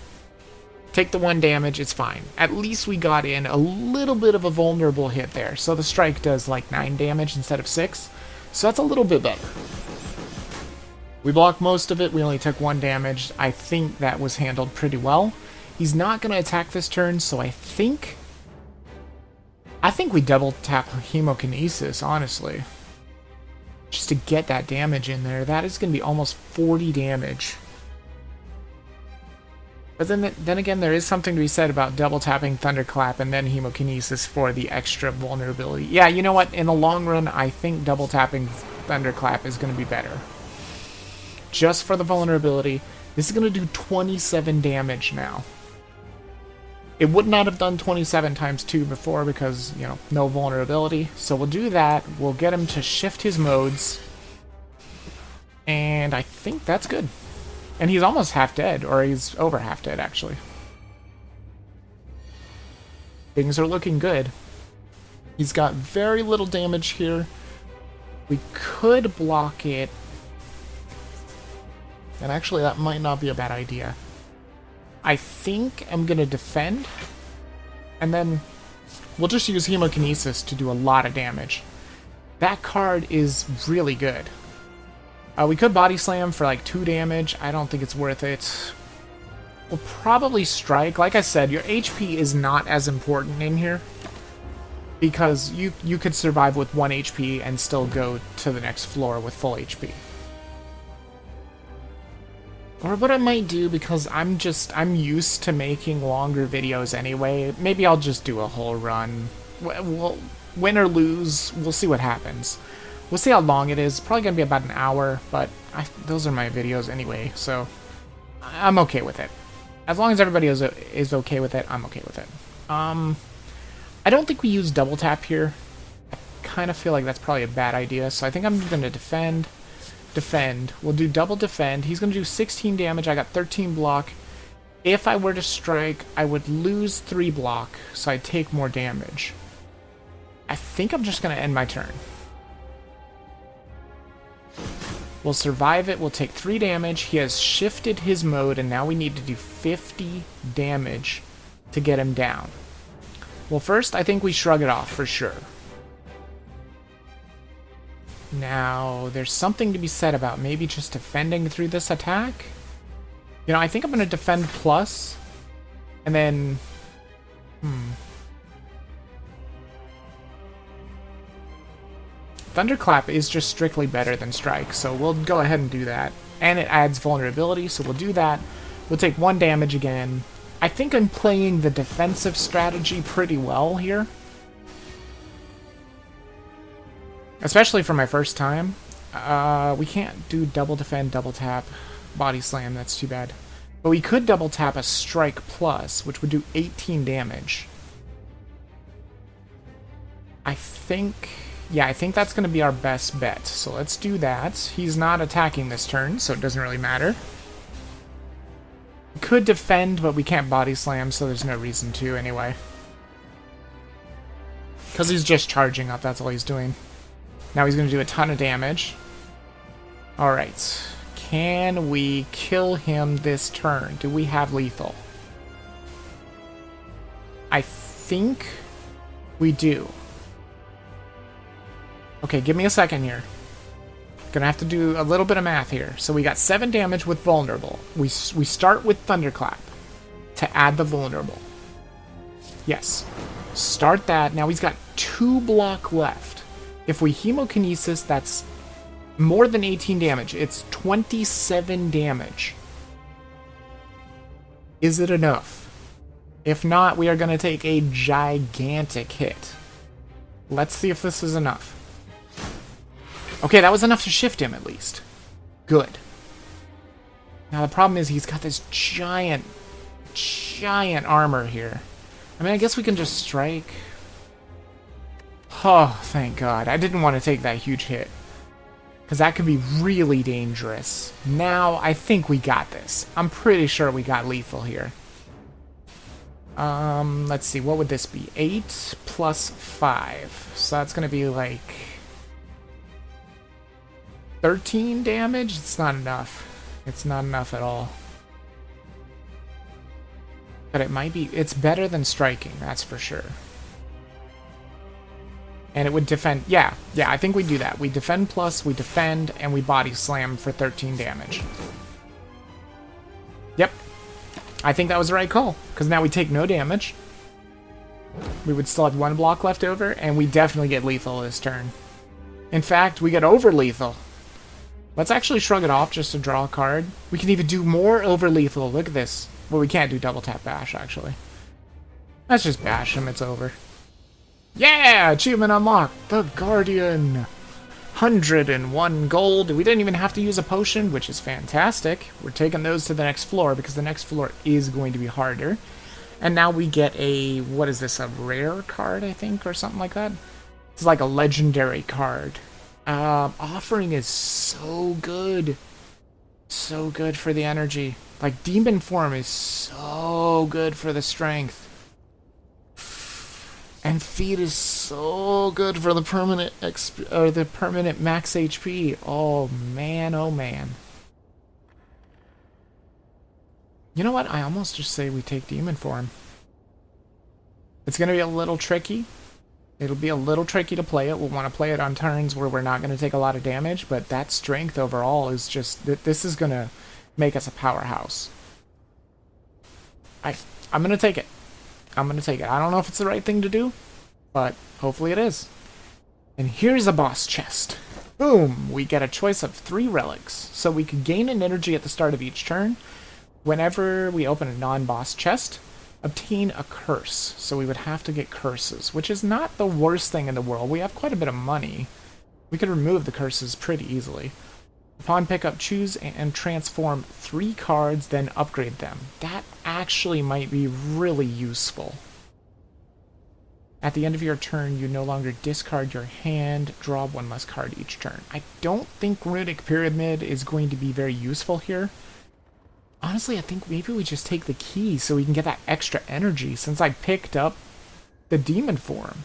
Take the 1 damage, it's fine. At least we got in a little bit of a vulnerable hit there. So the strike does like 9 damage instead of 6. So that's a little bit better. We blocked most of it, we only took 1 damage. I think that was handled pretty well. He's not going to attack this turn, so I think we double tap Hemokinesis, honestly. Just to get that damage in there. That is going to be almost 40 damage. But then again, there is something to be said about double tapping Thunderclap and then Hemokinesis for the extra vulnerability. Yeah, you know what? In the long run, I think double tapping Thunderclap is going to be better. Just for the vulnerability. This is going to do 27 damage now. It would not have done 27 times 2 before because, you know, no vulnerability. So we'll do that. We'll get him to shift his modes. And I think that's good. And he's almost half dead, or he's over half dead, actually. Things are looking good. He's got very little damage here. We could block it. And actually, that might not be a bad idea. I think I'm going to defend. And then We'll just use Hemokinesis to do a lot of damage. That card is really good. We could Body Slam for like 2 damage. I don't think it's worth it. We'll probably Strike. Like I said, your HP is not as important in here, because you could survive with 1 HP and still go to the next floor with full HP. Or what I might do, because I'm used to making longer videos anyway, maybe I'll just do a whole run. We'll win or lose, we'll see what happens. We'll see how long it is. Probably gonna be about an hour, but those are my videos anyway, so I'm okay with it. As long as everybody is okay with it, I'm okay with it. I don't think we use double tap here. I kind of feel like that's probably a bad idea, so I think I'm going to defend. We'll do double defend. He's going to do 16 damage. I got 13 block. If I were to strike, I would lose 3 block, so I'd take more damage. I think I'm just going to end my turn. We'll survive it. We'll take 3 damage. He has shifted his mode, and now we need to do 50 damage to get him down. Well, first, I think we shrug it off for sure. Now, there's something to be said about maybe just defending through this attack. You know, I think I'm going to defend plus, and then... Thunderclap is just strictly better than Strike, so we'll go ahead and do that. And it adds vulnerability, so we'll do that. We'll take 1 damage again. I think I'm playing the defensive strategy pretty well here. Especially for my first time. We can't do double defend, double tap, body slam, that's too bad. But we could double tap a strike plus, which would do 18 damage. I think that's going to be our best bet. So let's do that. He's not attacking this turn, so it doesn't really matter. We could defend, but we can't body slam, so there's no reason to anyway. Because he's just charging up, that's all he's doing. Now he's going to do a ton of damage. Alright. Can we kill him this turn? Do we have lethal? I think we do. Okay, give me a second here. Gonna have to do a little bit of math here. So we got 7 damage with vulnerable. We start with Thunderclap to add the vulnerable. Yes. Start that. Now he's got 2 block left. If we Hemokinesis, that's more than 18 damage. It's 27 damage. Is it enough? If not, we are going to take a gigantic hit. Let's see if this is enough. Okay, that was enough to shift him, at least. Good. Now, the problem is he's got this giant armor here. I mean, I guess we can just strike. Oh, thank God. I didn't want to take that huge hit, because that could be really dangerous. Now, I think we got this. I'm pretty sure we got lethal here. Let's see. What would this be? 8 plus 5. So that's going to be like 13 damage? It's not enough. It's not enough at all. But it might be... It's better than striking, that's for sure. And it would defend... Yeah, I think we do that. We defend plus, we defend, and we body slam for 13 damage. Yep. I think that was the right call, because now we take no damage. We would still have 1 block left over, and we definitely get lethal this turn. In fact, we get over lethal. Let's actually shrug it off just to draw a card. We can even do more over lethal. Look at this. Well, we can't do double tap bash, actually. Let's just bash him. It's over. Yeah! Achievement unlocked. The Guardian. 101 gold. We didn't even have to use a potion, which is fantastic. We're taking those to the next floor, because the next floor is going to be harder. And now we get a... What is this? A rare card, I think, or something like that? It's like a legendary card. Offering is so good. So good for the energy. Like, Demon Form is so good for the strength. And Feed is so good for the permanent max HP. Oh man, oh man. You know what? I almost just say we take Demon Form. It's going to be a little tricky. It'll be a little tricky to play it. We'll want to play it on turns where we're not going to take a lot of damage, but that strength overall is just... This is going to make us a powerhouse. I'm going to take it. I'm going to take it. I don't know if it's the right thing to do, but hopefully it is. And here's a boss chest. Boom! We get a choice of 3 relics. So we can gain an energy at the start of each turn. Whenever we open a non-boss chest, obtain a curse. So we would have to get curses, which is not the worst thing in the world. We have quite a bit of money. We could remove the curses pretty easily. Upon pickup, choose and transform 3 cards, then upgrade them. That actually might be really useful. At the end of your turn, you no longer discard your hand, draw 1 less card each turn. I don't think Runic Pyramid is going to be very useful here. Honestly, I think maybe we just take the key so we can get that extra energy since I picked up the demon form.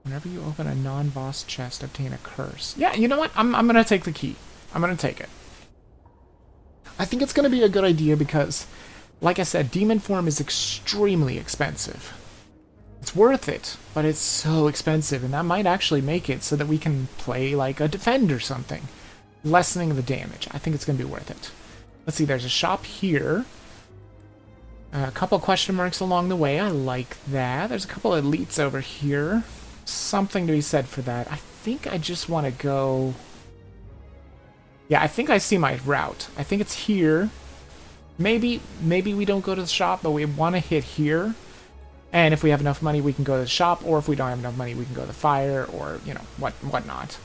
Whenever you open a non-boss chest, obtain a curse. Yeah, you know what? I'm going to take the key. I'm going to take it. I think it's going to be a good idea because, like I said, demon form is extremely expensive. It's worth it, but it's so expensive, and that might actually make it so that we can play like a defend or something, lessening the damage. I think it's going to be worth it. Let's see, there's a shop here. A couple question marks along the way. I like that. There's a couple of elites over here. Something to be said for that. I think I just want to go... Yeah, I think I see my route. I think it's here. Maybe we don't go to the shop, but we want to hit here. And if we have enough money, we can go to the shop, or if we don't have enough money, we can go to the fire, or, you know, whatnot.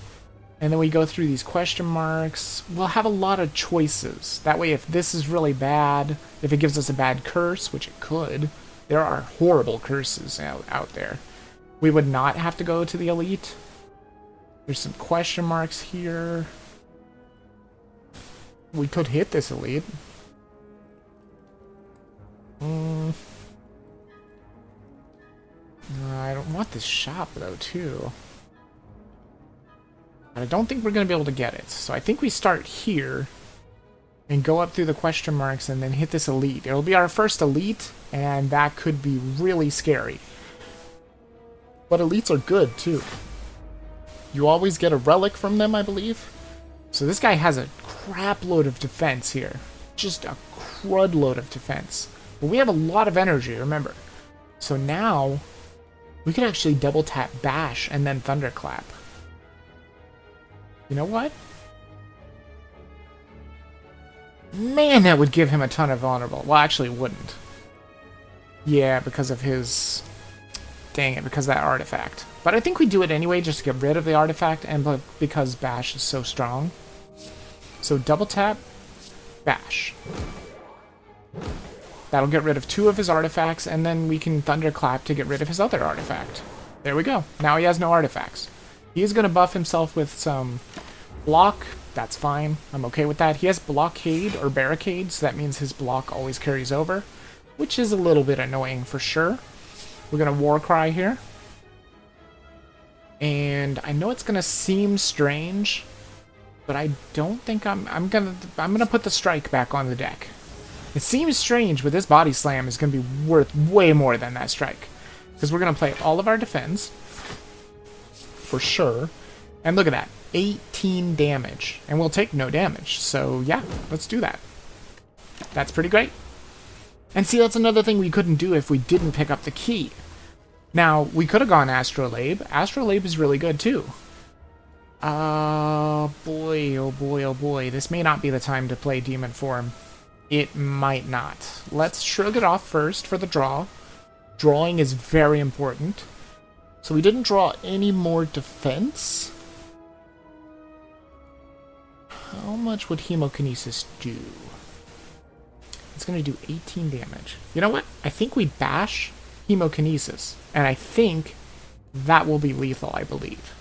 And then we go through these question marks. We'll have a lot of choices. That way, if this is really bad, if it gives us a bad curse, which it could, there are horrible curses out there. We would not have to go to the elite. There's some question marks here. We could hit this elite. I don't want this shop, though, too. But I don't think we're going to be able to get it. So I think we start here and go up through the question marks and then hit this elite. It'll be our first elite, and that could be really scary. But elites are good, too. You always get a relic from them, I believe. So this guy has a crap load of defense here. Just a crud load of defense. But we have a lot of energy, remember. So now, we can actually double tap Bash and then Thunderclap. You know what? Man, that would give him a ton of vulnerable. Well, actually, it wouldn't. Yeah, because of his... Dang it, because of that artifact. But I think we do it anyway just to get rid of the artifact and because Bash is so strong. So double tap, Bash. That'll get rid of 2 of his artifacts, and then we can Thunderclap to get rid of his other artifact. There we go. Now he has no artifacts. He's going to buff himself with some block. That's fine. I'm okay with that. He has blockade or barricade, so that means his block always carries over, which is a little bit annoying for sure. We're going to Warcry here. And I know it's going to seem strange, but I don't think I'm going to put the strike back on the deck. It seems strange, but this body slam is going to be worth way more than that strike. Because we're going to play all of our defense. For sure. And look at that. 18 damage. And we'll take no damage. So, yeah, let's do that. That's pretty great. And see, that's another thing we couldn't do if we didn't pick up the key. Now, we could have gone Astrolabe. Astrolabe is really good, too. Boy, oh boy, oh boy. This may not be the time to play Demon Form. It might not. Let's shrug it off first for the draw. Drawing is very important. So we didn't draw any more defense. How much would Hemokinesis do? It's going to do 18 damage. You know what? I think we bash Hemokinesis. And I think that will be lethal, I believe.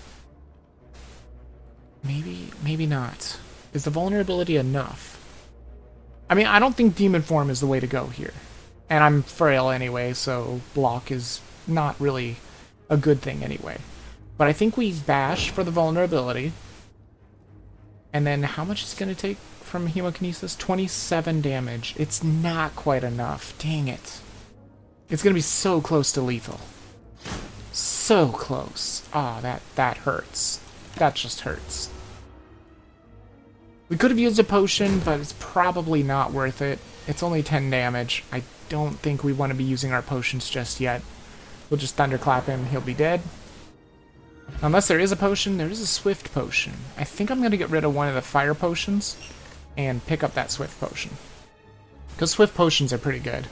Maybe not. Is the vulnerability enough? I mean, I don't think Demon Form is the way to go here. And I'm frail anyway, so block is not really a good thing anyway. But I think we bash for the vulnerability. And then how much is it going to take from Hemokinesis? 27 damage. It's not quite enough. Dang it. It's going to be so close to lethal. So close. Ah, that hurts. That just hurts. We could have used a potion, but it's probably not worth it. It's only 10 damage. I don't think we want to be using our potions just yet. We'll just thunderclap him. He'll be dead. Unless there is a potion, there is a swift potion. I think I'm going to get rid of one of the fire potions and pick up that swift potion. Because swift potions are pretty good.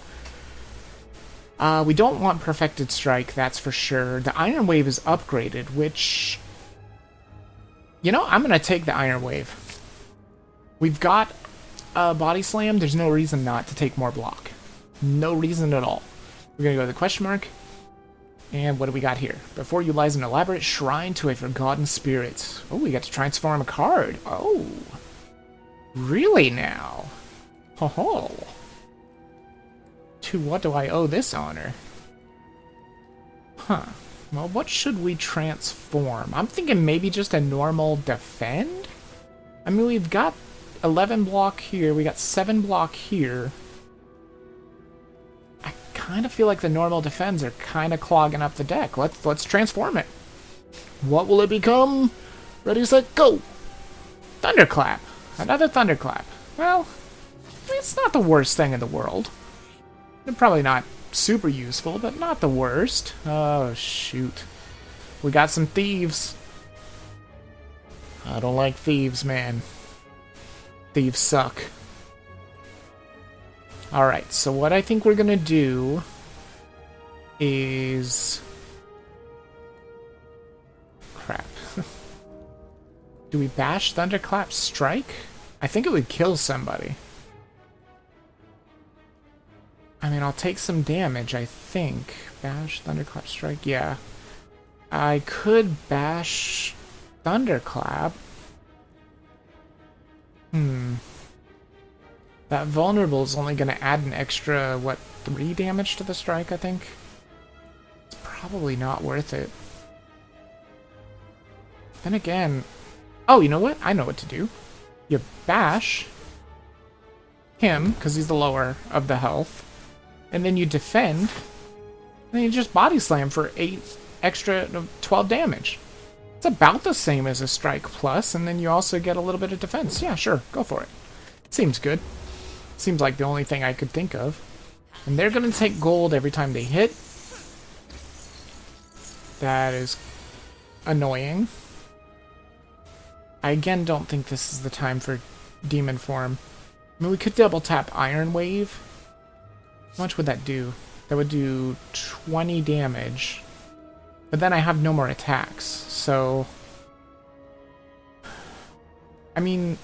We don't want perfected strike, that's for sure. The iron wave is upgraded, which... You know, I'm going to take the iron wave. We've got a body slam. There's no reason not to take more block. No reason at all. We're going to go to the question mark. And what do we got here? Before you lies an elaborate shrine to a forgotten spirit. Oh, we got to transform a card. Oh. Really now? Ho ho. To what do I owe this honor? Huh. Well, what should we transform? I'm thinking maybe just a normal defend? I mean, we've got 11 block here. We got 7 block here. I kind of feel like the normal defends are kind of clogging up the deck. Let's transform it. What will it become? Ready, set, go! Thunderclap. Another thunderclap. Well, it's not the worst thing in the world. Probably not super useful, but not the worst. Oh, shoot. We got some thieves. I don't like thieves, man. Thieves suck. Alright, so what I think we're gonna do is... Crap. Do we bash Thunderclap Strike? I think it would kill somebody. I mean, I'll take some damage, I think. Bash, Thunderclap, Strike, yeah. I could bash Thunderclap. That vulnerable is only going to add an extra, what, 3 damage to the strike, I think? It's probably not worth it. Then again... Oh, you know what? I know what to do. You bash him, because he's the lower of the health. And then you defend, and then you just body slam for 8 extra, 12 damage. It's about the same as a strike plus, and then you also get a little bit of defense. Yeah, sure, go for it. Seems good. Seems like the only thing I could think of. And they're going to take gold every time they hit. That is annoying. I again don't think this is the time for demon form. I mean, we could double tap Iron Wave. How much would that do? That would do 20 damage. But then I have no more attacks, so... I mean...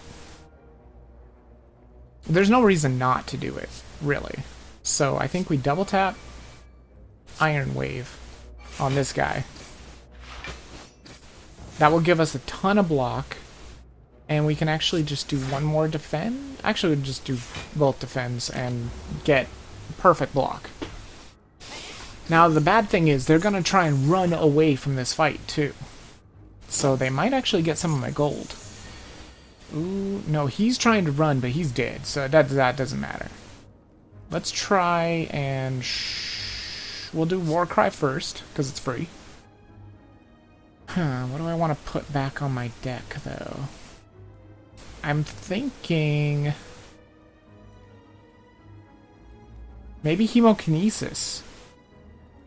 There's no reason not to do it, really. So I think we double tap Iron Wave on this guy. That will give us a ton of block. And we can actually just do one more defend? Actually, we'll just do both defends and get perfect block. Now, the bad thing is they're going to try and run away from this fight, too. So they might actually get some of my gold. Ooh, no, he's trying to run, but he's dead, so that doesn't matter. Let's try and... We'll do Warcry first, because it's free. What do I want to put back on my deck, though? I'm thinking... Maybe Hemokinesis.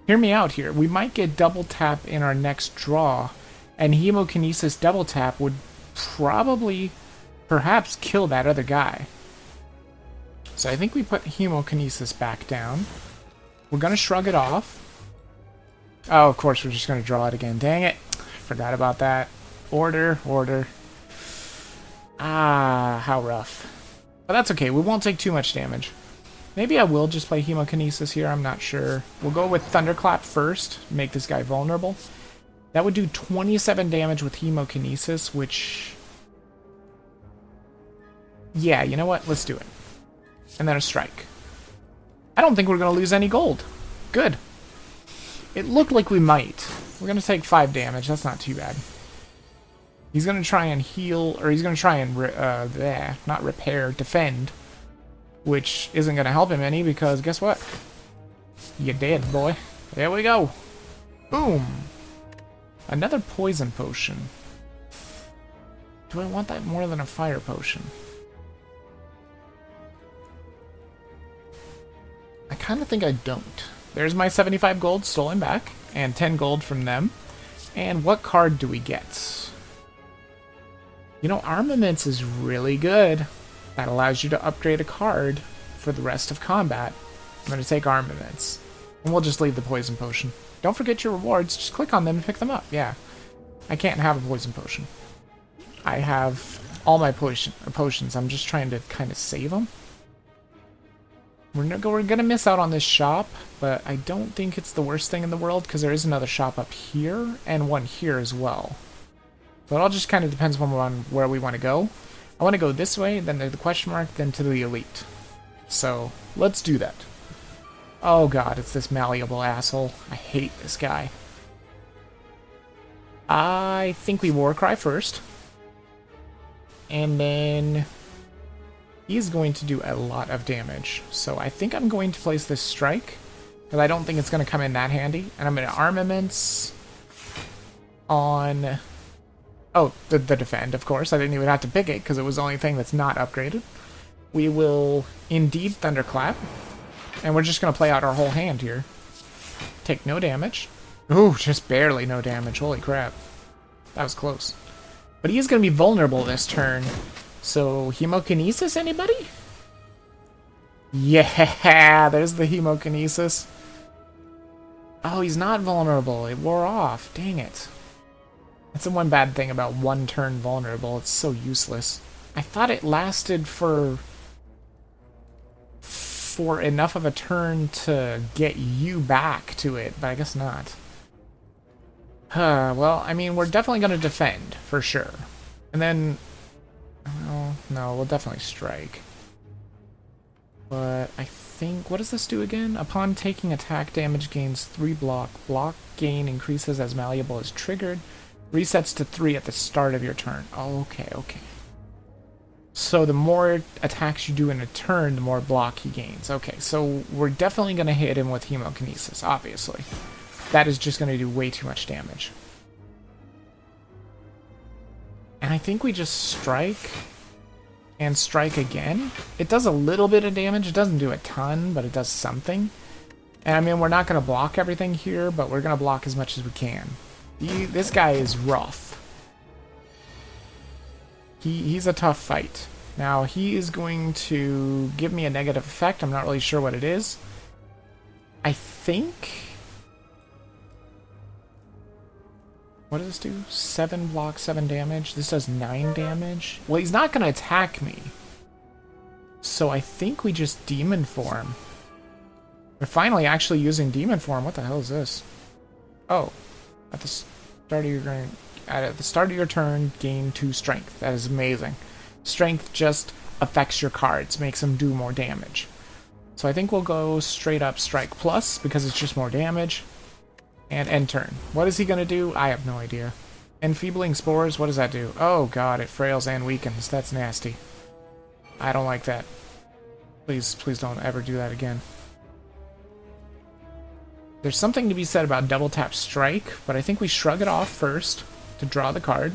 Hear me out here. We might get double tap in our next draw, and Hemokinesis double tap would probably, perhaps, kill that other guy. So I think we put Hemokinesis back down. We're going to shrug it off. Oh, of course, we're just going to draw it again. Dang it. Forgot about that. Order. Ah, how rough. But that's okay. We won't take too much damage. Maybe I will just play Hemokinesis here. I'm not sure. We'll go with Thunderclap first. Make this guy vulnerable. That would do 27 damage with Hemokinesis, which... Yeah, you know what? Let's do it. And then a strike. I don't think we're going to lose any gold. Good. It looked like we might. We're going to take 5 damage. That's not too bad. He's going to try and heal, or he's going to try and, not repair, defend. Which isn't going to help him any, because guess what? You dead, boy. There we go. Boom. Another poison potion. Do I want that more than a fire potion? I kind of think I don't. There's my 75 gold stolen back, and 10 gold from them. And what card do we get? You know, Armaments is really good. That allows you to upgrade a card for the rest of combat. I'm going to take Armaments. And we'll just leave the Poison Potion. Don't forget your rewards. Just click on them and pick them up. Yeah. I can't have a Poison Potion. I have all my potions. I'm just trying to kind of save them. We're going to miss out on this shop, but I don't think it's the worst thing in the world because there is another shop up here and one here as well. So it all just kind of depends on where we want to go. I want to go this way, then to the question mark, then to the elite. So let's do that. Oh god, it's this malleable asshole. I hate this guy. I think we Warcry first. And then he's going to do a lot of damage. So I think I'm going to place this strike, because I don't think it's going to come in that handy. And I'm going to Armaments on... Oh, the defend, of course. I didn't even have to pick it, because it was the only thing that's not upgraded. We will indeed Thunderclap. And we're just going to play out our whole hand here. Take no damage. Ooh, just barely no damage. Holy crap. That was close. But he is going to be vulnerable this turn. So, Hemokinesis, anybody? Yeah, there's the Hemokinesis. Oh, he's not vulnerable. It wore off. Dang it. That's the one bad thing about one turn vulnerable. It's so useless. I thought it lasted for enough of a turn to get you back to it, but I guess not. Well, I mean, we're definitely going to defend, for sure. And then... Oh, no, we'll definitely strike. But I think... What does this do again? Upon taking attack, damage gains 3 block. Block gain increases as malleable is triggered. Resets to 3 at the start of your turn. Oh, okay, okay. So the more attacks you do in a turn, the more block he gains. Okay, so we're definitely going to hit him with Hemokinesis, obviously. That is just going to do way too much damage. And I think we just strike and strike again. It does a little bit of damage. It doesn't do a ton, but it does something. And I mean, we're not going to block everything here, but we're going to block as much as we can. This guy is rough. He's a tough fight. Now, he is going to give me a negative effect. I'm not really sure what it is. I think... What does this do? 7 block, 7 damage. This does 9 damage. Well, he's not going to attack me. So I think we just Demon Form. We're finally actually using Demon Form. What the hell is this? Oh. At the start of your turn, gain 2 strength. That is amazing. Strength just affects your cards, makes them do more damage. So I think we'll go straight up Strike Plus, because it's just more damage. And end turn. What is he going to do? I have no idea. Enfeebling Spores, what does that do? Oh god, it frails and weakens. That's nasty. I don't like that. Please, please don't ever do that again. There's something to be said about double tap strike, but I think we shrug it off first to draw the card.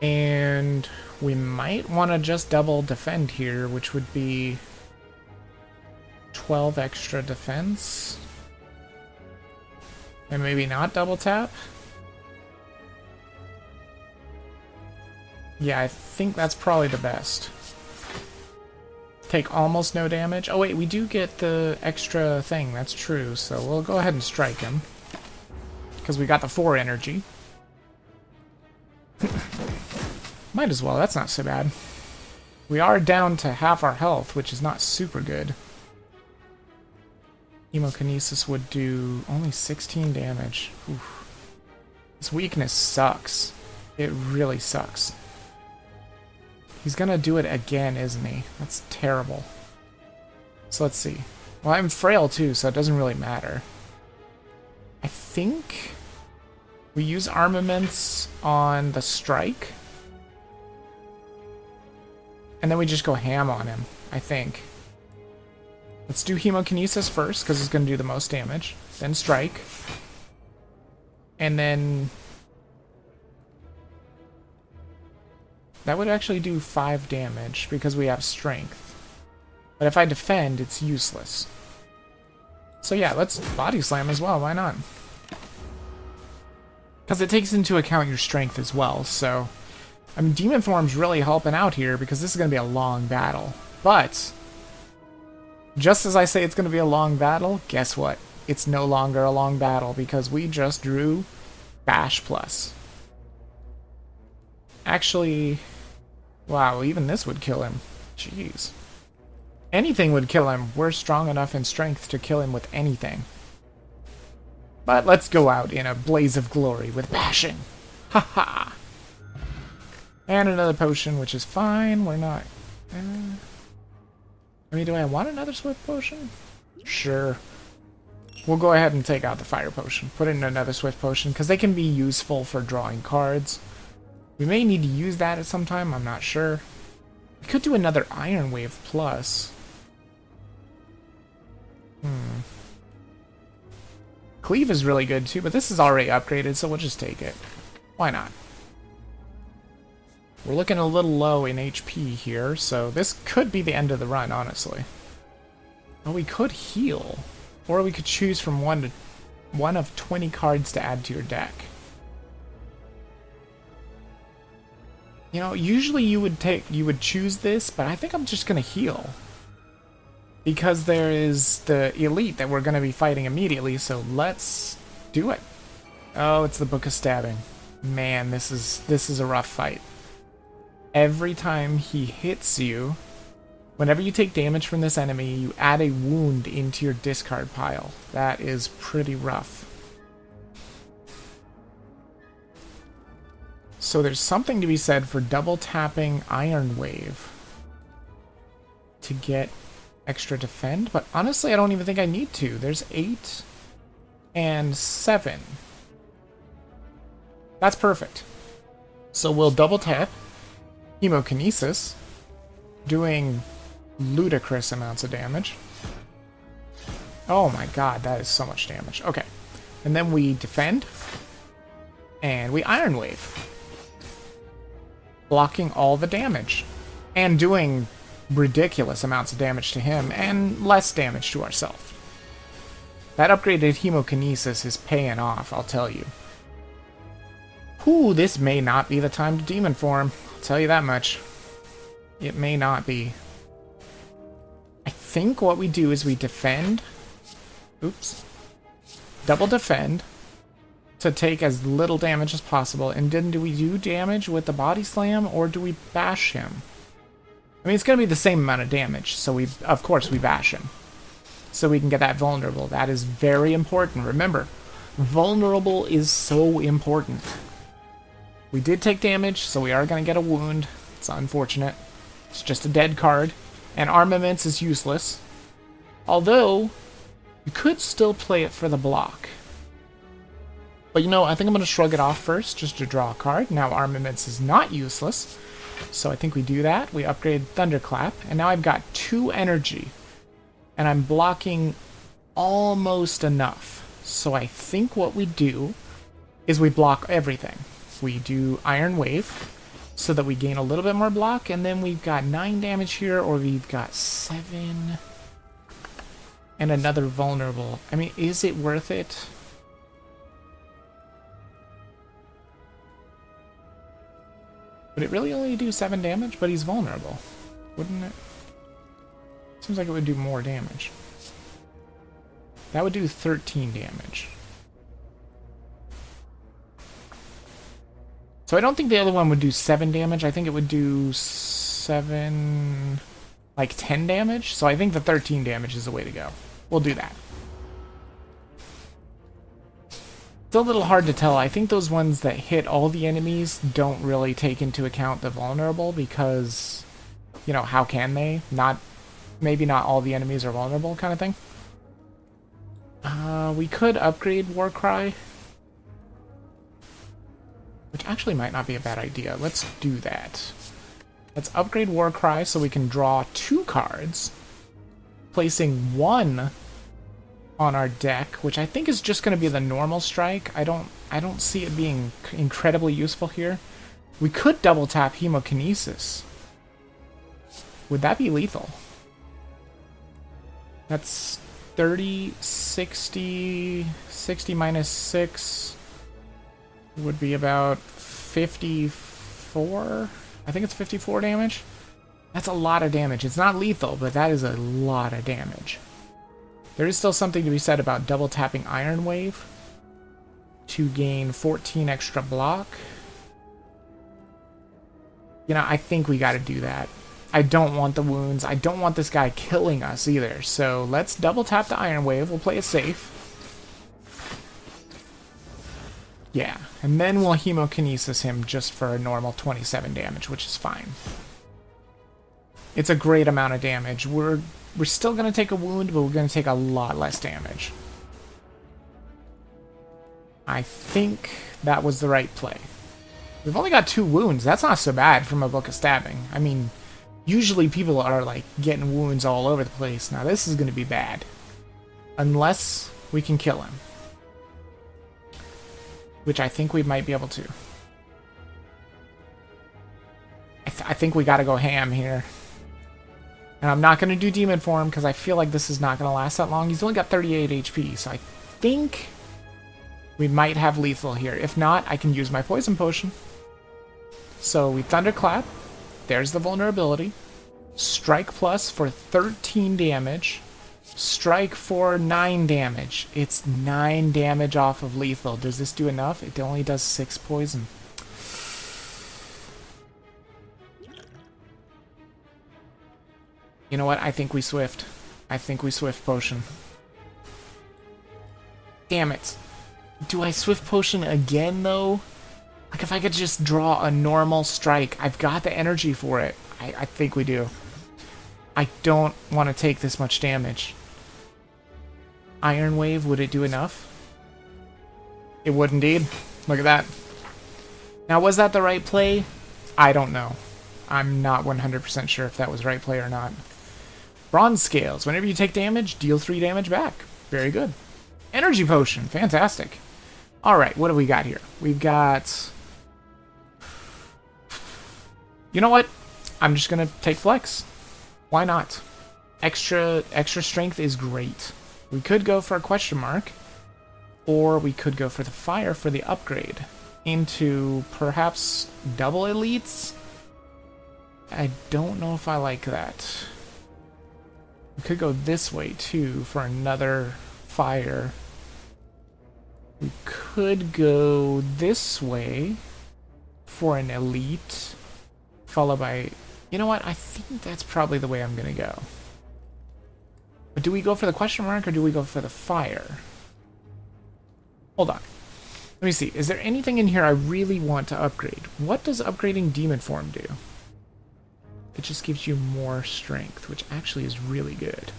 And we might want to just double defend here, which would be 12 extra defense. And maybe not double tap. Yeah, I think that's probably the best. Take almost no damage. Oh wait, we do get the extra thing, that's true. So we'll go ahead and strike him. Because we got the 4 energy. Might as well, that's not so bad. We are down to half our health, which is not super good. Hemokinesis would do only 16 damage. Oof. This weakness sucks. It really sucks. He's gonna do it again, isn't he? That's terrible. So let's see. Well, I'm frail too, so it doesn't really matter. I think we use Armaments on the strike. And then we just go ham on him, I think. Let's do Hemokinesis first, because it's going to do the most damage. Then Strike. And then... that would actually do 5 damage, because we have Strength. But if I defend, it's useless. So yeah, let's Body Slam as well, why not? Because it takes into account your Strength as well, so... I mean, Demon Form's really helping out here, because this is going to be a long battle. But... just as I say it's going to be a long battle, guess what? It's no longer a long battle, because we just drew Bash Plus. Actually... wow, even this would kill him. Jeez. Anything would kill him. We're strong enough in strength to kill him with anything. But let's go out in a blaze of glory with bashing. Haha. And another potion, which is fine. We're not... I mean, do I want another Swift Potion? Sure. We'll go ahead and take out the Fire Potion. Put in another Swift Potion, because they can be useful for drawing cards. We may need to use that at some time, I'm not sure. We could do another Iron Wave Plus. Cleave is really good too, but this is already upgraded, so we'll just take it. Why not? We're looking a little low in HP here, so this could be the end of the run, honestly. Oh, we could heal. Or we could choose from one of 20 cards to add to your deck. You know, usually you would choose this, but I think I'm just gonna heal. Because there is the elite that we're gonna be fighting immediately, so let's do it. Oh, it's the Book of Stabbing. Man, this is a rough fight. Every time he hits you, whenever you take damage from this enemy, you add a wound into your discard pile. That is pretty rough. So there's something to be said for double tapping Iron Wave to get extra defend, but honestly I don't even think I need to. There's 8 and 7. That's perfect. So we'll double tap Hemokinesis, doing ludicrous amounts of damage. Oh my god, that is so much damage. Okay. And then we defend, and we Iron Wave, blocking all the damage, and doing ridiculous amounts of damage to him, and less damage to ourselves. That upgraded Hemokinesis is paying off, I'll tell you. Ooh, this may not be the time to Demon Form. I'll tell you that much. It may not be. I think what we do is we defend. Oops. Double defend to take as little damage as possible. And then do we do damage with the Body Slam, or do we bash him? I mean, it's going to be the same amount of damage, so of course we bash him. So we can get that vulnerable. That is very important. Remember, vulnerable is so important. We did take damage, so we are going to get a wound. It's unfortunate. It's just a dead card. And Armaments is useless. Although, you could still play it for the block. But you know, I think I'm going to shrug it off first, just to draw a card. Now Armaments is not useless. So I think we do that. We upgrade Thunderclap. And now I've got 2 energy. And I'm blocking almost enough. So I think what we do is we block everything. We do Iron Wave, so that we gain a little bit more block, and then we've got 9 damage here, or we've got 7, and another vulnerable. I mean, is it worth it? Would it really only do 7 damage? But he's vulnerable, wouldn't it? Seems like it would do more damage. That would do 13 damage. So I don't think the other one would do 7 damage. I think it would do 7... like 10 damage. So I think the 13 damage is the way to go. We'll do that. It's a little hard to tell. I think those ones that hit all the enemies don't really take into account the vulnerable because, you know, how can they? Maybe not all the enemies are vulnerable kind of thing. We could upgrade Warcry, which actually might not be a bad idea. Let's do that. Let's upgrade Warcry so we can draw 2 cards, placing 1 on our deck, which I think is just going to be the normal strike. I don't see it being incredibly useful here. We could double tap Hemokinesis. Would that be lethal? That's 30, 60, 60 minus 6 would be about 54. I think it's 54 damage. That's a lot of damage. It's not lethal, but that is a lot of damage. There is still something to be said about double tapping Iron Wave to gain 14 extra block. You know, I think we got to do that. I don't want the wounds. I don't want this guy killing us either. So let's double tap the Iron Wave. We'll play it safe. Yeah, and then we'll Hemokinesis him just for a normal 27 damage, which is fine. It's a great amount of damage. We're still going to take a wound, but we're going to take a lot less damage. I think that was the right play. We've only got 2 wounds. That's not so bad from a Book of Stabbing. I mean, usually people are like getting wounds all over the place. Now this is going to be bad. Unless we can kill him. Which I think we might be able to. I think we gotta go ham here. And I'm not gonna do Demon Form because I feel like this is not gonna last that long. He's only got 38 HP, so I think we might have lethal here. If not, I can use my Poison Potion. So we Thunderclap. There's the vulnerability. Strike Plus for 13 damage. Strike for 9 damage. It's 9 damage off of lethal. Does this do enough? It only does 6 poison. You know what? I think we Swift. I think we Swift Potion. Damn it. Do I Swift Potion again, though? Like, if I could just draw a normal strike. I've got the energy for it. I think we do. I don't want to take this much damage. Iron Wave, would it do enough? It would indeed. Look at that. Now, was that the right play? I don't know. I'm not 100% sure if that was the right play or not. Bronze Scales. Whenever you take damage, deal 3 damage back. Very good. Energy Potion. Fantastic. Alright, what do we got here? We've got... You know what? I'm just going to take Flex. Why not? Extra strength is great. We could go for a question mark, or we could go for the Fire for the upgrade into perhaps double elites. I don't know if I like that. We could go this way too for another Fire. We could go this way for an elite, followed by... You know what? I think that's probably the way I'm going to go. But do we go for the question mark or do we go for the Fire? Hold on. Let me see. Is there anything in here I really want to upgrade? What does upgrading Demon Form do? It just gives you more strength, which actually is really good.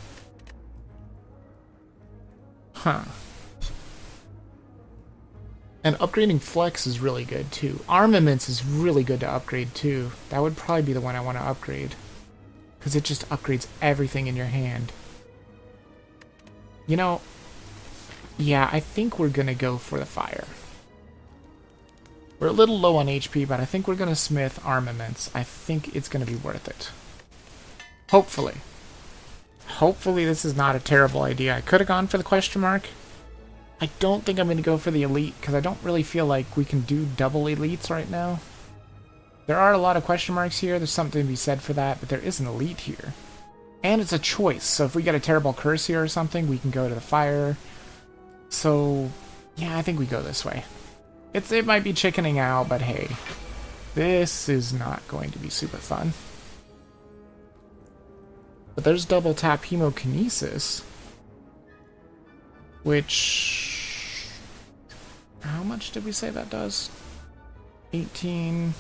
Huh. And upgrading Flex is really good too. Armaments is really good to upgrade too. That would probably be the one I want to upgrade. Because it just upgrades everything in your hand. You know, yeah, I think we're going to go for the Fire. We're a little low on HP, but I think we're going to smith armaments. I think it's going to be worth it. Hopefully. Hopefully this is not a terrible idea. I could have gone for the question mark. I don't think I'm going to go for the elite, because I don't really feel like we can do double elites right now. There are a lot of question marks here. There's something to be said for that, but there is an elite here. And it's a choice, so if we get a terrible curse here or something, we can go to the Fire. So, yeah, I think we go this way. It might be chickening out, but hey, this is not going to be super fun. But there's double tap Hemokinesis, which... How much did we say that does? 18...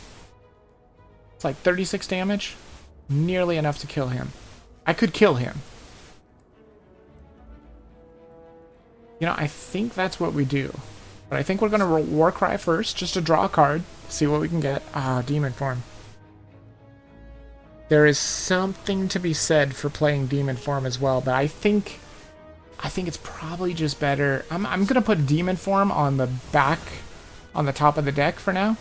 It's like 36 damage. Nearly enough to kill him. I could kill him. You know, I think that's what we do. But I think we're going to Warcry first, just to draw a card, see what we can get. Ah, Demon Form. There is something to be said for playing demon form as well, but I think it's probably just better. I'm gonna put demon form on the back, on the top of the deck for now.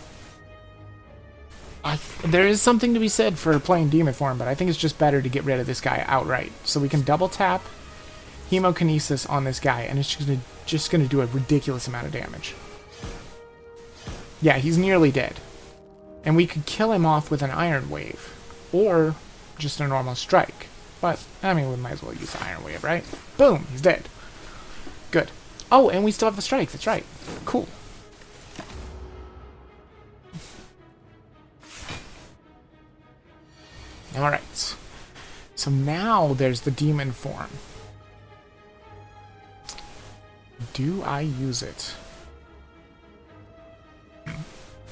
There is something to be said for playing demon form, but I think it's just better to get rid of this guy outright. So we can double tap Hemokinesis on this guy, and it's just gonna do a ridiculous amount of damage. Yeah, he's nearly dead. And we could kill him off with an Iron Wave, or just a normal strike. But, I mean, we might as well use the Iron Wave, right? Boom, he's dead. Good. Oh, and we still have the strike, that's right. Cool. Alright. So now there's the demon form. Do I use it?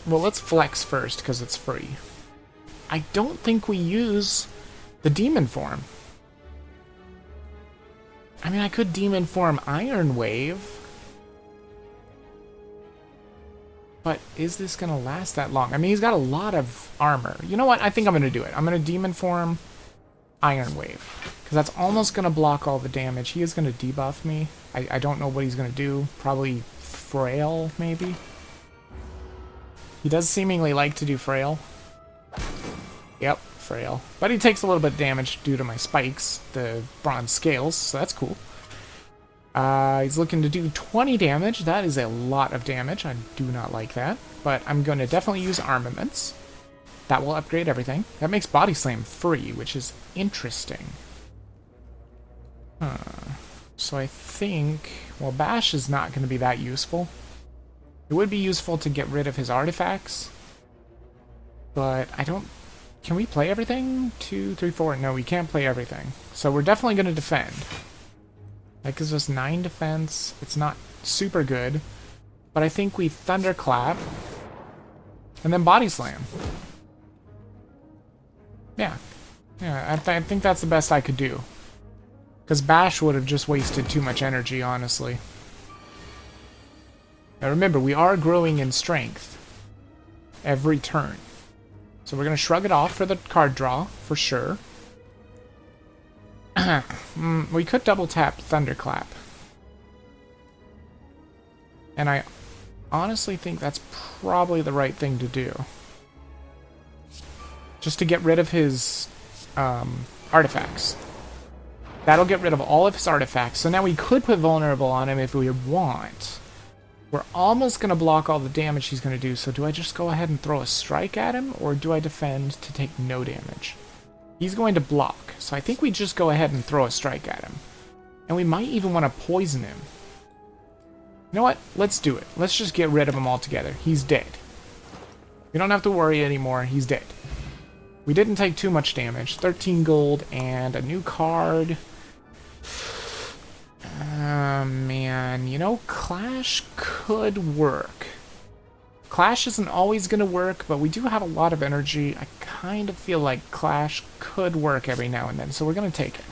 Well, let's flex first, because it's free. I don't think we use the demon form. I mean, I could demon form Iron Wave. But is this going to last that long? I mean, he's got a lot of armor. You know what? I think I'm going to do it. I'm going to demon form Iron Wave. Because that's almost going to block all the damage. He is going to debuff me. I don't know what he's going to do. Probably Frail, maybe? He does seemingly like to do Frail. Yep, Frail. But he takes a little bit of damage due to my spikes, the bronze scales, so that's cool. He's looking to do 20 damage. That is a lot of damage. I do not like that. But I'm going to definitely use armaments. That will upgrade everything. That makes Body Slam free, which is interesting. So I think... Well, Bash is not going to be that useful. It would be useful to get rid of his artifacts. But I don't... Can we play everything? 2, 3, 4... No, we can't play everything. So we're definitely going to defend. That gives us 9 defense. It's not super good. But I think we Thunderclap. And then Body Slam. Yeah. Yeah, I think that's the best I could do. Because Bash would have just wasted too much energy, honestly. Now remember, we are growing in strength every turn. So we're going to shrug it off for the card draw, for sure. We could double tap Thunderclap. And I honestly think that's probably the right thing to do. Just to get rid of his artifacts. That'll get rid of all of his artifacts. So now we could put Vulnerable on him if we want. We're almost going to block all the damage he's going to do, so do I just go ahead and throw a strike at him, or do I defend to take no damage? He's going to block, so I think we just go ahead and throw a strike at him. And we might even want to poison him. You know what? Let's do it. Let's just get rid of him altogether. He's dead. We don't have to worry anymore. He's dead. We didn't take too much damage. 13 gold and a new card. Man, you know, Clash could work. Clash isn't always going to work, but we do have a lot of energy. I kind of feel like Clash could work every now and then, so we're going to take it.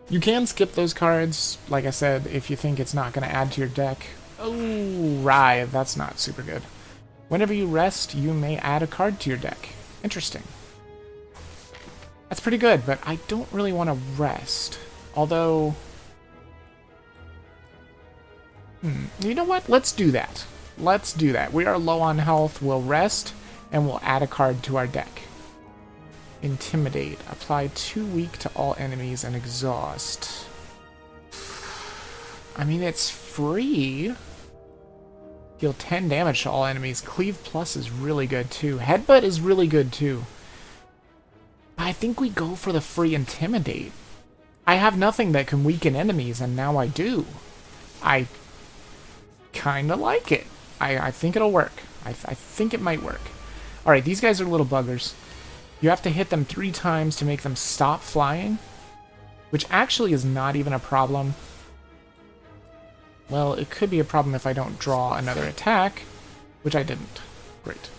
You can skip those cards, like I said, if you think it's not going to add to your deck. Oh, Writhe, that's not super good. Whenever you rest, you may add a card to your deck. Interesting. That's pretty good, but I don't really want to rest. Although... You know what? Let's do that. Let's do that. We are low on health. We'll rest, and we'll add a card to our deck. Intimidate. Apply 2 weak to all enemies and exhaust. I mean, it's free. Deal 10 damage to all enemies. Cleave Plus is really good, too. Headbutt is really good, too. I think we go for the free Intimidate. I have nothing that can weaken enemies, and now I do. I kind of like it. I think it'll work. I think it might work. Alright, these guys are little buggers. You have to hit them 3 times to make them stop flying, which actually is not even a problem. Well, it could be a problem if I don't draw another attack, which I didn't. Great.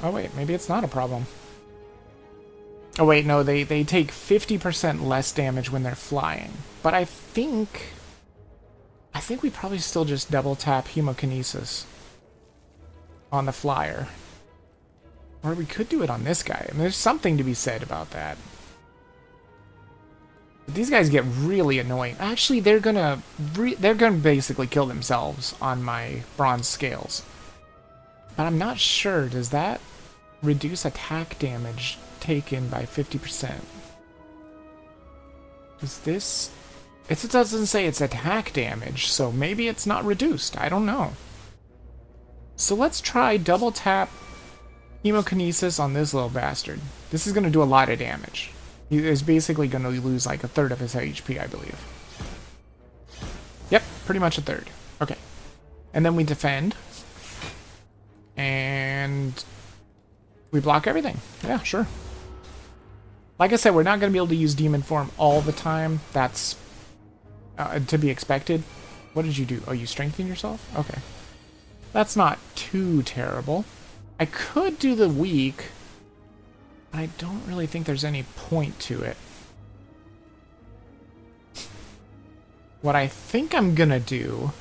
Oh wait, maybe it's not a problem. Oh wait, no, they take 50% less damage when they're flying. But I think think we probably still just double tap Hemokinesis on the flyer. Or we could do it on this guy. I mean, there's something to be said about that. But these guys get really annoying. Actually, they're gonna basically kill themselves on my bronze scales. But I'm not sure. Does that reduce attack damage taken by 50%? Is this... It doesn't say it's attack damage, so maybe it's not reduced. I don't know. So let's try double tap Hemokinesis on this little bastard. This is going to do a lot of damage. He is basically going to lose like a third of his HP, I believe. Yep, pretty much a third. Okay. And then we defend. And we block everything. Yeah, sure. Like I said, we're not going to be able to use Demon Form all the time. That's to be expected. What did you do? Oh, you strengthened yourself? Okay. That's not too terrible. I could do the weak, but I don't really think there's any point to it. What I think I'm gonna do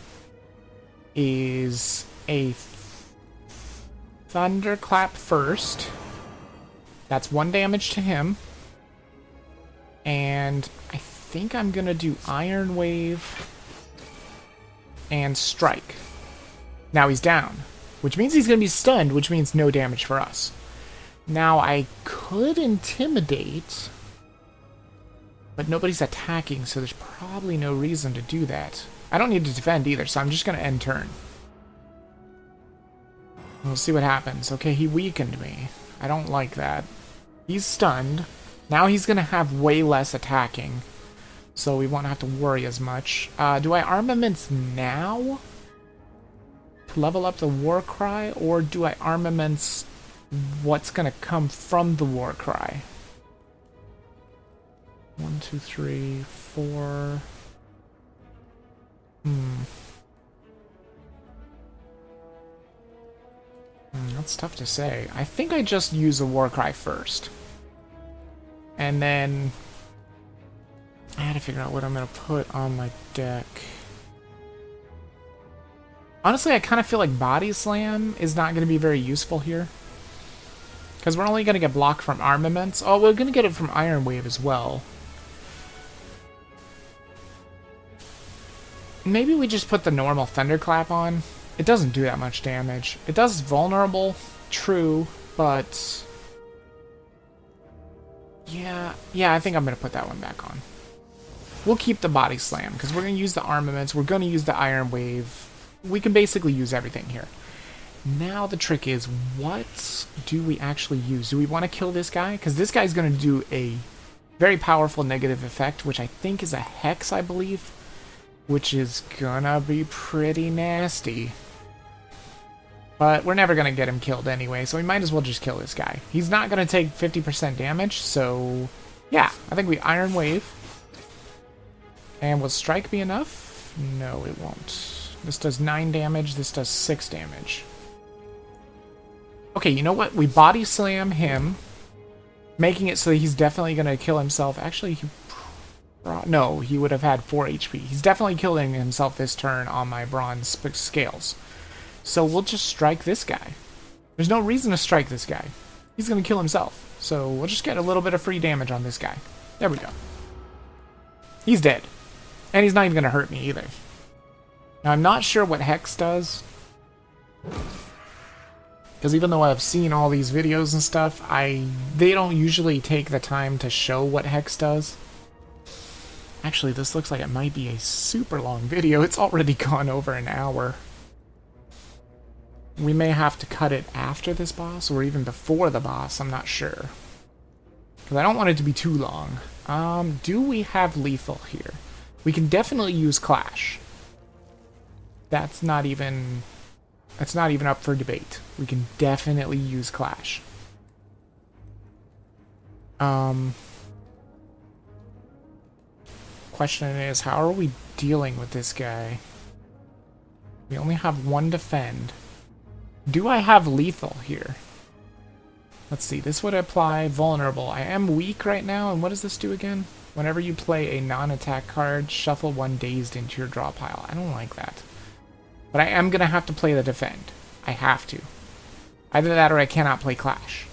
is a Thunderclap first. That's 1 damage to him. And I think I'm gonna do Iron Wave and Strike. Now he's down, which means he's gonna be stunned, which means no damage for us. Now I could Intimidate, but nobody's attacking, so there's probably no reason to do that. I don't need to defend either, so I'm just gonna end turn. We'll see what happens. Okay, he weakened me. I don't like that. He's stunned. Now he's gonna have way less attacking, so we won't have to worry as much. Do I Armaments now to level up the Warcry, or do I Armaments what's gonna come from the Warcry? 1, 2, 3, 4. That's tough to say. I think I just use a Warcry first. And then I had to figure out what I'm going to put on my deck. Honestly, I kind of feel like Body Slam is not going to be very useful here. Because we're only going to get blocked from Armaments. Oh, we're going to get it from Iron Wave as well. Maybe we just put the normal Thunderclap on. It doesn't do that much damage. It does vulnerable, true, but... Yeah, I think I'm going to put that one back on. We'll keep the Body Slam, because we're going to use the Armaments, we're going to use the Iron Wave. We can basically use everything here. Now the trick is, what do we actually use? Do we want to kill this guy? Because this guy's going to do a very powerful negative effect, which I think is a Hex, I believe. Which is gonna be pretty nasty. But we're never gonna get him killed anyway, so we might as well just kill this guy. He's not gonna take 50% damage, so... Yeah, I think we Iron Wave. And will Strike be enough? No, it won't. This does 9 damage, this does 6 damage. Okay, you know what? We Body Slam him, making it so he's definitely gonna kill himself. Actually, no, he would have had 4 HP. He's definitely killing himself this turn on my bronze scales. So we'll just strike this guy. There's no reason to strike this guy. He's going to kill himself. So we'll just get a little bit of free damage on this guy. There we go. He's dead. And he's not even going to hurt me either. Now I'm not sure what Hex does. Because even though I've seen all these videos and stuff, they don't usually take the time to show what Hex does. Actually, this looks like it might be a super long video. It's already gone over an hour. We may have to cut it after this boss, or even before the boss, I'm not sure. Because I don't want it to be too long. Do we have lethal here? We can definitely use Clash. That's not even up for debate. We can definitely use Clash. Question is, how are we dealing with this guy? We only have 1 defend. Do I have lethal here? Let's see, this would apply vulnerable. I am weak right now, and what does this do again? Whenever you play a non-attack card, shuffle one dazed into your draw pile. I don't like that. But I am going to have to play the defend. I have to. Either that or I cannot play Clash.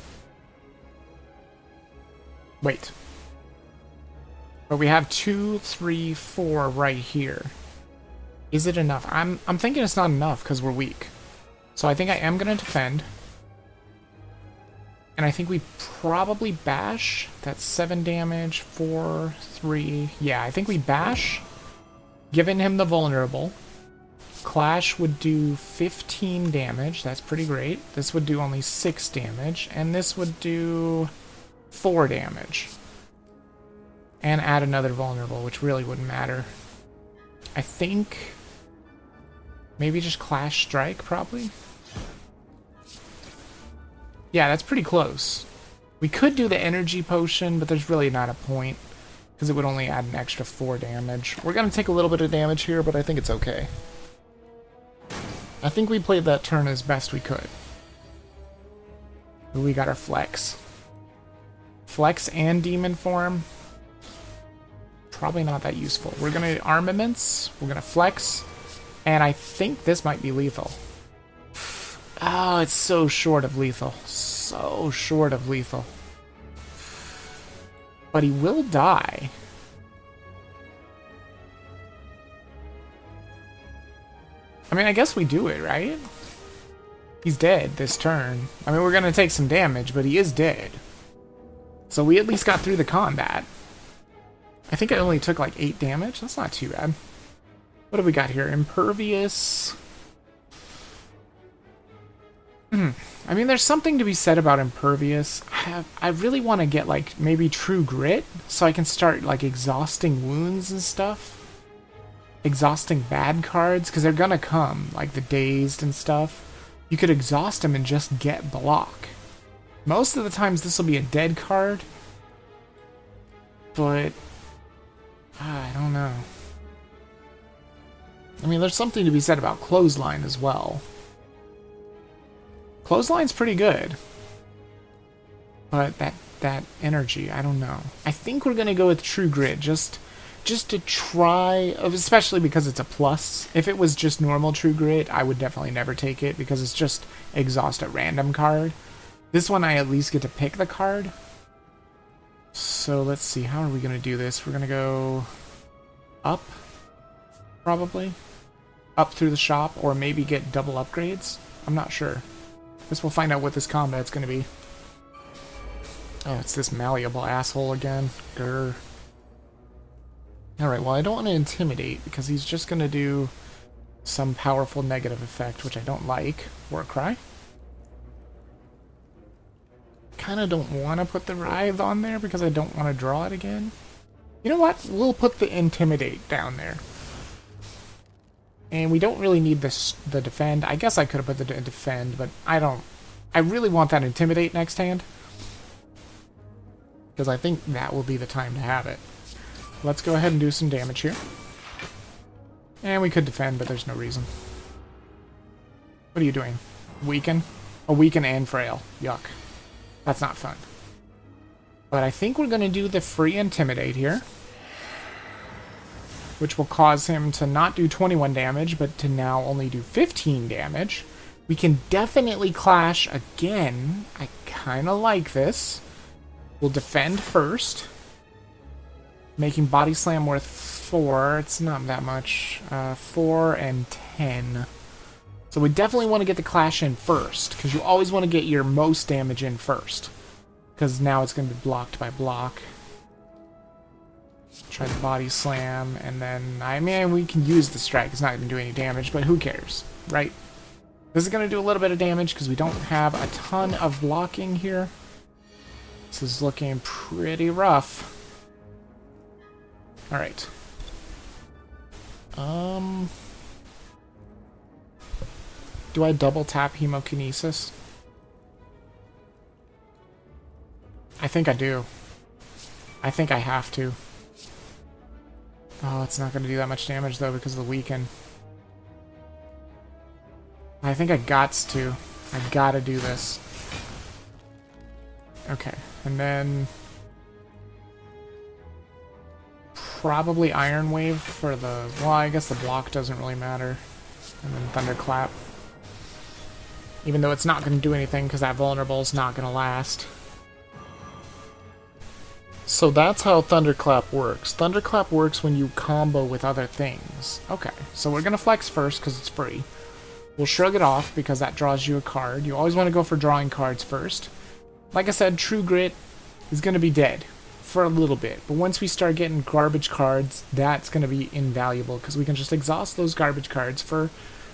Wait. But we have 2, 3, 4 right here. Is it enough? I'm thinking it's not enough because we're weak. So I think I am going to defend. And I think we probably bash. That's 7 damage, 4, 3. Yeah, I think we bash. Giving him the vulnerable. Clash would do 15 damage. That's pretty great. This would do only 6 damage. And this would do 4 damage. And add another vulnerable, which really wouldn't matter. I think maybe just Clash Strike, probably. Yeah, that's pretty close. We could do the energy potion, but there's really not a point, because it would only add an extra 4 damage. We're going to take a little bit of damage here, but I think it's okay. I think we played that turn as best we could. Ooh, we got our Flex. Flex and Demon Form. Probably not that useful. We're going to Armaments. We're going to Flex. And I think this might be lethal. Oh, it's so short of lethal. So short of lethal. But he will die. I mean, I guess we do it, right? He's dead this turn. I mean, we're going to take some damage, but he is dead. So we at least got through the combat. I think I only took like 8 damage. That's not too bad. What have we got here? Impervious. I mean, there's something to be said about Impervious. I really want to get, like, maybe True Grit, so I can start, like, exhausting wounds and stuff. Exhausting bad cards, because they're gonna come, like the Dazed and stuff. You could exhaust them and just get block. Most of the times this will be a dead card, but I don't know. I mean, there's something to be said about Clothesline as well. Clothesline's pretty good. But that energy, I don't know. I think we're gonna go with True Grit, just to try, especially because it's a plus. If it was just normal True Grit, I would definitely never take it because it's just exhaust a random card. This one I at least get to pick the card. So let's see, how are we gonna do this? We're gonna go up, probably. Up through the shop, or maybe get double upgrades. I'm not sure. Guess we'll find out what this combat's gonna be. Oh, it's this malleable asshole again. Grr. Alright, well, I don't want to intimidate, because he's just gonna do some powerful negative effect, which I don't like. Warcry. Kinda don't want to put the Writhe on there, because I don't want to draw it again. You know what? We'll put the Intimidate down there. And we don't really need the Defend. I guess I could have put the Defend, but I don't. I really want that Intimidate next hand. Because I think that will be the time to have it. Let's go ahead and do some damage here. And we could defend, but there's no reason. What are you doing? Weaken? Oh, weaken and frail. Yuck. That's not fun. But I think we're going to do the free Intimidate here. Which will cause him to not do 21 damage, but to now only do 15 damage. We can definitely Clash again. I kind of like this. We'll defend first. Making Body Slam worth 4. It's not that much. 4 and 10. So we definitely want to get the Clash in first, because you always want to get your most damage in first. Because now it's going to be blocked by block. Try the Body Slam, and then, I mean, we can use the Strike. It's not going to do any damage, but who cares, right? This is going to do a little bit of damage, because we don't have a ton of blocking here. This is looking pretty rough. Alright. Do I double tap Hemokinesis? I think I do. I think I have to. Oh, it's not going to do that much damage, though, because of the Weaken. I think I gots to. I gotta do this. Okay, and then probably Iron Wave for the... Well, I guess the block doesn't really matter. And then Thunderclap. Even though it's not going to do anything because that vulnerable is not going to last. So that's how Thunderclap works. Thunderclap works when you combo with other things. Okay, so we're going to flex first because it's free. We'll shrug it off because that draws you a card. You always want to go for drawing cards first. Like I said, True Grit is going to be dead for a little bit. But once we start getting garbage cards, that's going to be invaluable because we can just exhaust those garbage cards for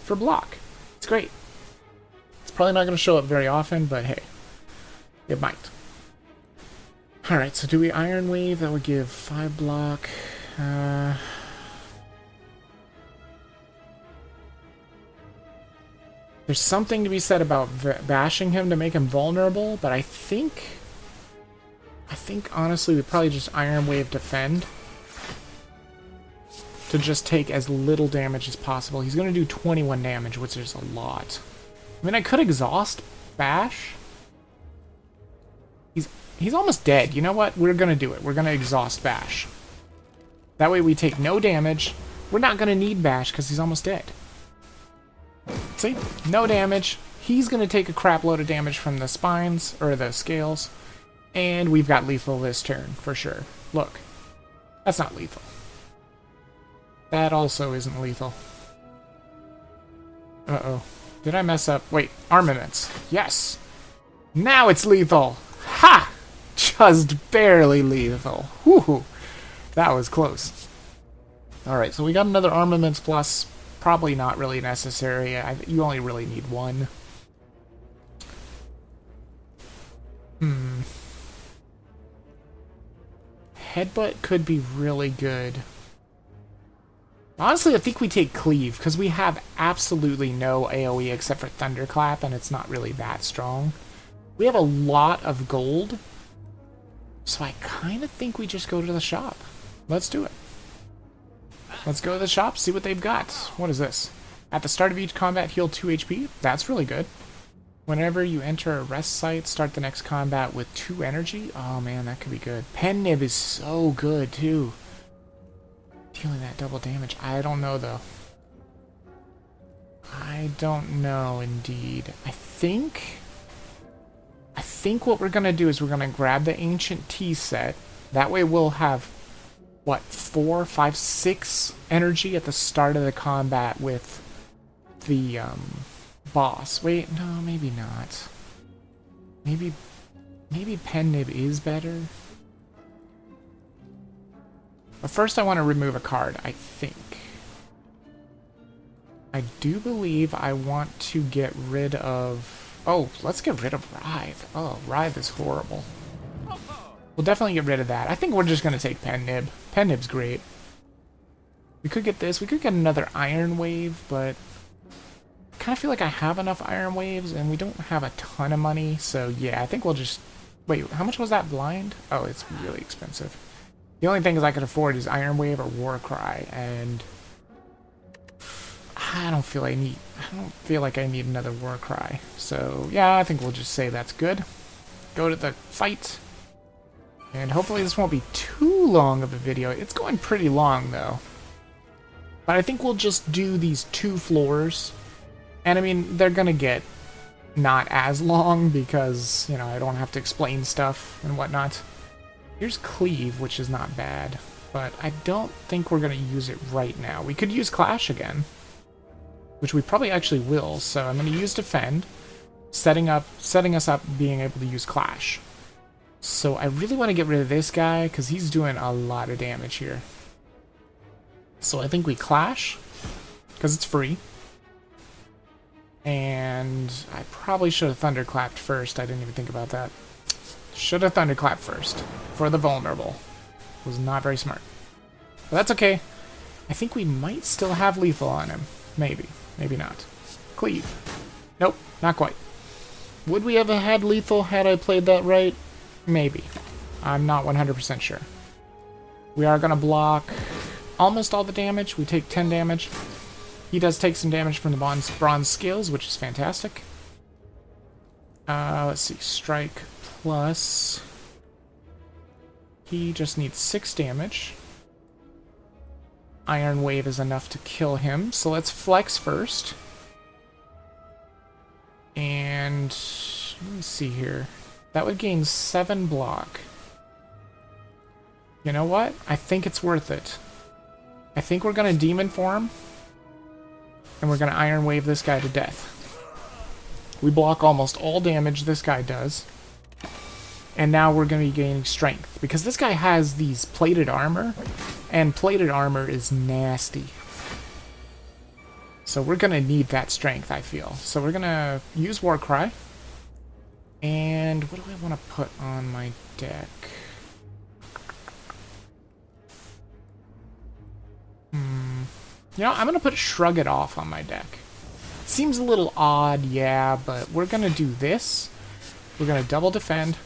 block. It's great. It's probably not going to show up very often, but hey, it might. Alright, so do we Iron Wave? That would give 5 block. There's something to be said about bashing him to make him vulnerable, but I think honestly we probably just Iron Wave defend to just take as little damage as possible. He's going to do 21 damage, which is a lot. I mean, I could exhaust bash. He's almost dead. You know what? We're going to do it. We're going to exhaust bash. That way we take no damage. We're not going to need bash because he's almost dead. See? No damage. He's going to take a crap load of damage from the spines, or the scales. And we've got lethal this turn, for sure. Look. That's not lethal. That also isn't lethal. Uh-oh. Did I mess up? Wait, armaments. Yes! Now it's lethal! Ha! Just barely lethal. Whew! That was close. Alright, so we got another armaments plus. Probably not really necessary. You only really need one. Headbutt could be really good. Honestly, I think we take Cleave, because we have absolutely no AoE except for Thunderclap, and it's not really that strong. We have a lot of gold, so I kind of think we just go to the shop. Let's do it. Let's go to the shop, see what they've got. What is this? At the start of each combat, heal 2 HP. That's really good. Whenever you enter a rest site, start the next combat with 2 energy. Oh man, that could be good. Pen Nib is so good, too. Dealing that double damage. I don't know, though. I don't know, indeed. I think what we're going to do is we're going to grab the Ancient Tea set. That way we'll have, what, 4, 5, 6 energy at the start of the combat with the boss. Wait, no, maybe not. Maybe Pen Nib is better. But first I want to remove a card, I think. I do believe I want to get rid of... Oh, let's get rid of Writhe. Oh, Writhe is horrible. We'll definitely get rid of that. I think we're just going to take Pen Nib. Pen Nib's great. We could get this. We could get another Iron Wave, but I kind of feel like I have enough Iron Waves, and we don't have a ton of money, so yeah, I think we'll just... Wait, how much was that blind? Oh, it's really expensive. The only things I could afford is Iron Wave or Warcry, and I don't feel like I need another Warcry. So yeah, I think we'll just say that's good. Go to the fight, and hopefully this won't be too long of a video. It's going pretty long though, but I think we'll just do these 2 floors, and I mean they're gonna get not as long because, you know, I don't have to explain stuff and whatnot. Here's Cleave, which is not bad, but I don't think we're going to use it right now. We could use Clash again, which we probably actually will, so I'm going to use Defend, setting us up being able to use Clash. So I really want to get rid of this guy, because he's doing a lot of damage here. So I think we Clash, because it's free. And I probably should have Thunderclapped first. I didn't even think about that. Should have Thunderclapped first for the vulnerable. Was not very smart. But that's okay. I think we might still have lethal on him. Maybe. Maybe not. Cleave. Nope, not quite. Would we have had lethal had I played that right? Maybe. I'm not 100% sure. We are going to block almost all the damage. We take 10 damage. He does take some damage from the bronze scales, which is fantastic. Let's see. Strike plus... He just needs 6 damage. Iron Wave is enough to kill him, so let's flex first. And... let me see here. That would gain 7 block. You know what? I think it's worth it. I think we're going to Demon Form. And we're going to Iron Wave this guy to death. We block almost all damage this guy does. And now we're going to be gaining strength. Because this guy has these plated armor. And plated armor is nasty. So we're going to need that strength, I feel. So we're going to use Warcry. And what do I want to put on my deck? You know, I'm going to put Shrug It Off on my deck. Seems a little odd, yeah, but we're going to do this. We're going to double defend.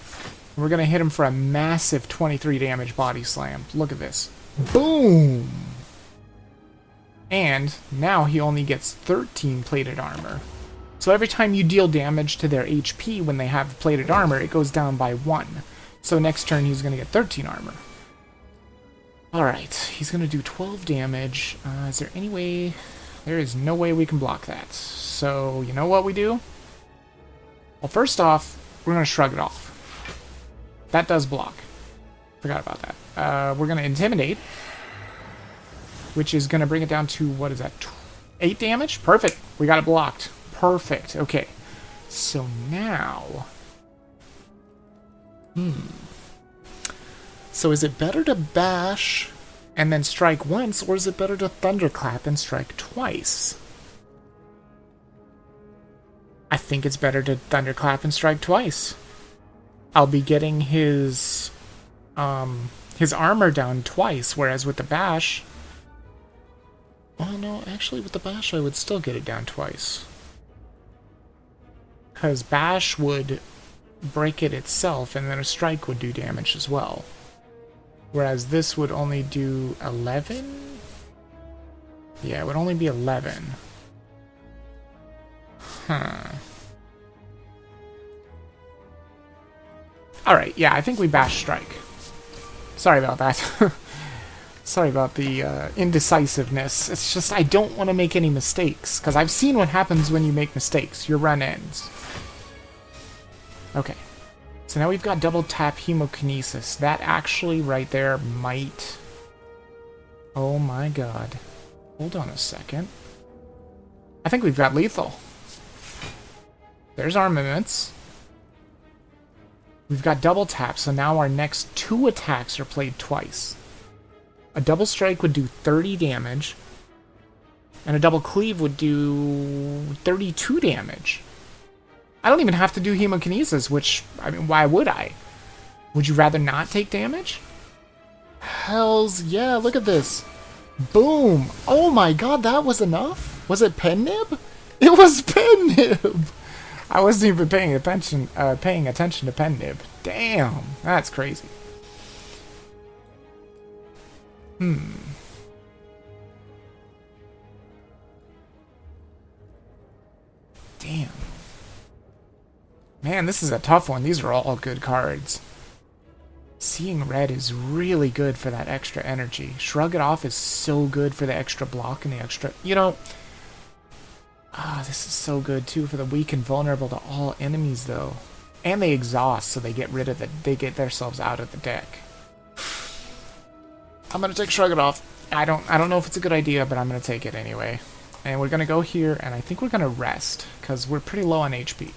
And we're going to hit him for a massive 23 damage body slam. Look at this. Boom! And now he only gets 13 plated armor. So every time you deal damage to their HP when they have plated armor, it goes down by 1. So next turn he's going to get 13 armor. Alright, he's going to do 12 damage. Is there any way... There is no way we can block that. So, you know what we do? Well, first off, we're going to Shrug It Off. That does block. Forgot about that. We're going to Intimidate. Which is going to bring it down to, what is that? 8 damage? Perfect. We got it blocked. Perfect. Okay. So now... So is it better to bash and then strike once, or is it better to thunderclap and strike twice? I think it's better to thunderclap and strike twice. I'll be getting his armor down twice, whereas with the bash... Oh no, actually with the bash I would still get it down twice. Because bash would break it itself, and then a strike would do damage as well. Whereas this would only do 11? Yeah, it would only be 11. Huh. Alright, yeah, I think we bash strike. Sorry about that. Sorry about the indecisiveness. It's just I don't want to make any mistakes, because I've seen what happens when you make mistakes. Your run ends. Okay. So now we've got double tap Hemokinesis. That actually right there might... Oh my god. Hold on a second. I think we've got lethal. There's armaments. We've got double tap, so now our next 2 attacks are played twice. A double strike would do 30 damage. And a double cleave would do 32 damage. I don't even have to do Hemokinesis, which, I mean, why would I? Would you rather not take damage? Hells yeah, look at this. Boom! Oh my god, that was enough? Was it pen nib? It was pen nib! I wasn't even paying attention to pen nib. Damn, that's crazy. Damn. Man, this is a tough one. These are all good cards. Seeing Red is really good for that extra energy. Shrug It Off is so good for the extra block and the extra... You know... this is so good, too, for the weak and vulnerable to all enemies, though. And they exhaust, so they get rid of they get themselves out of the deck. I'm gonna take Shrug It Off. I don't know if it's a good idea, but I'm gonna take it anyway. And we're gonna go here, and I think we're gonna rest, because we're pretty low on HP.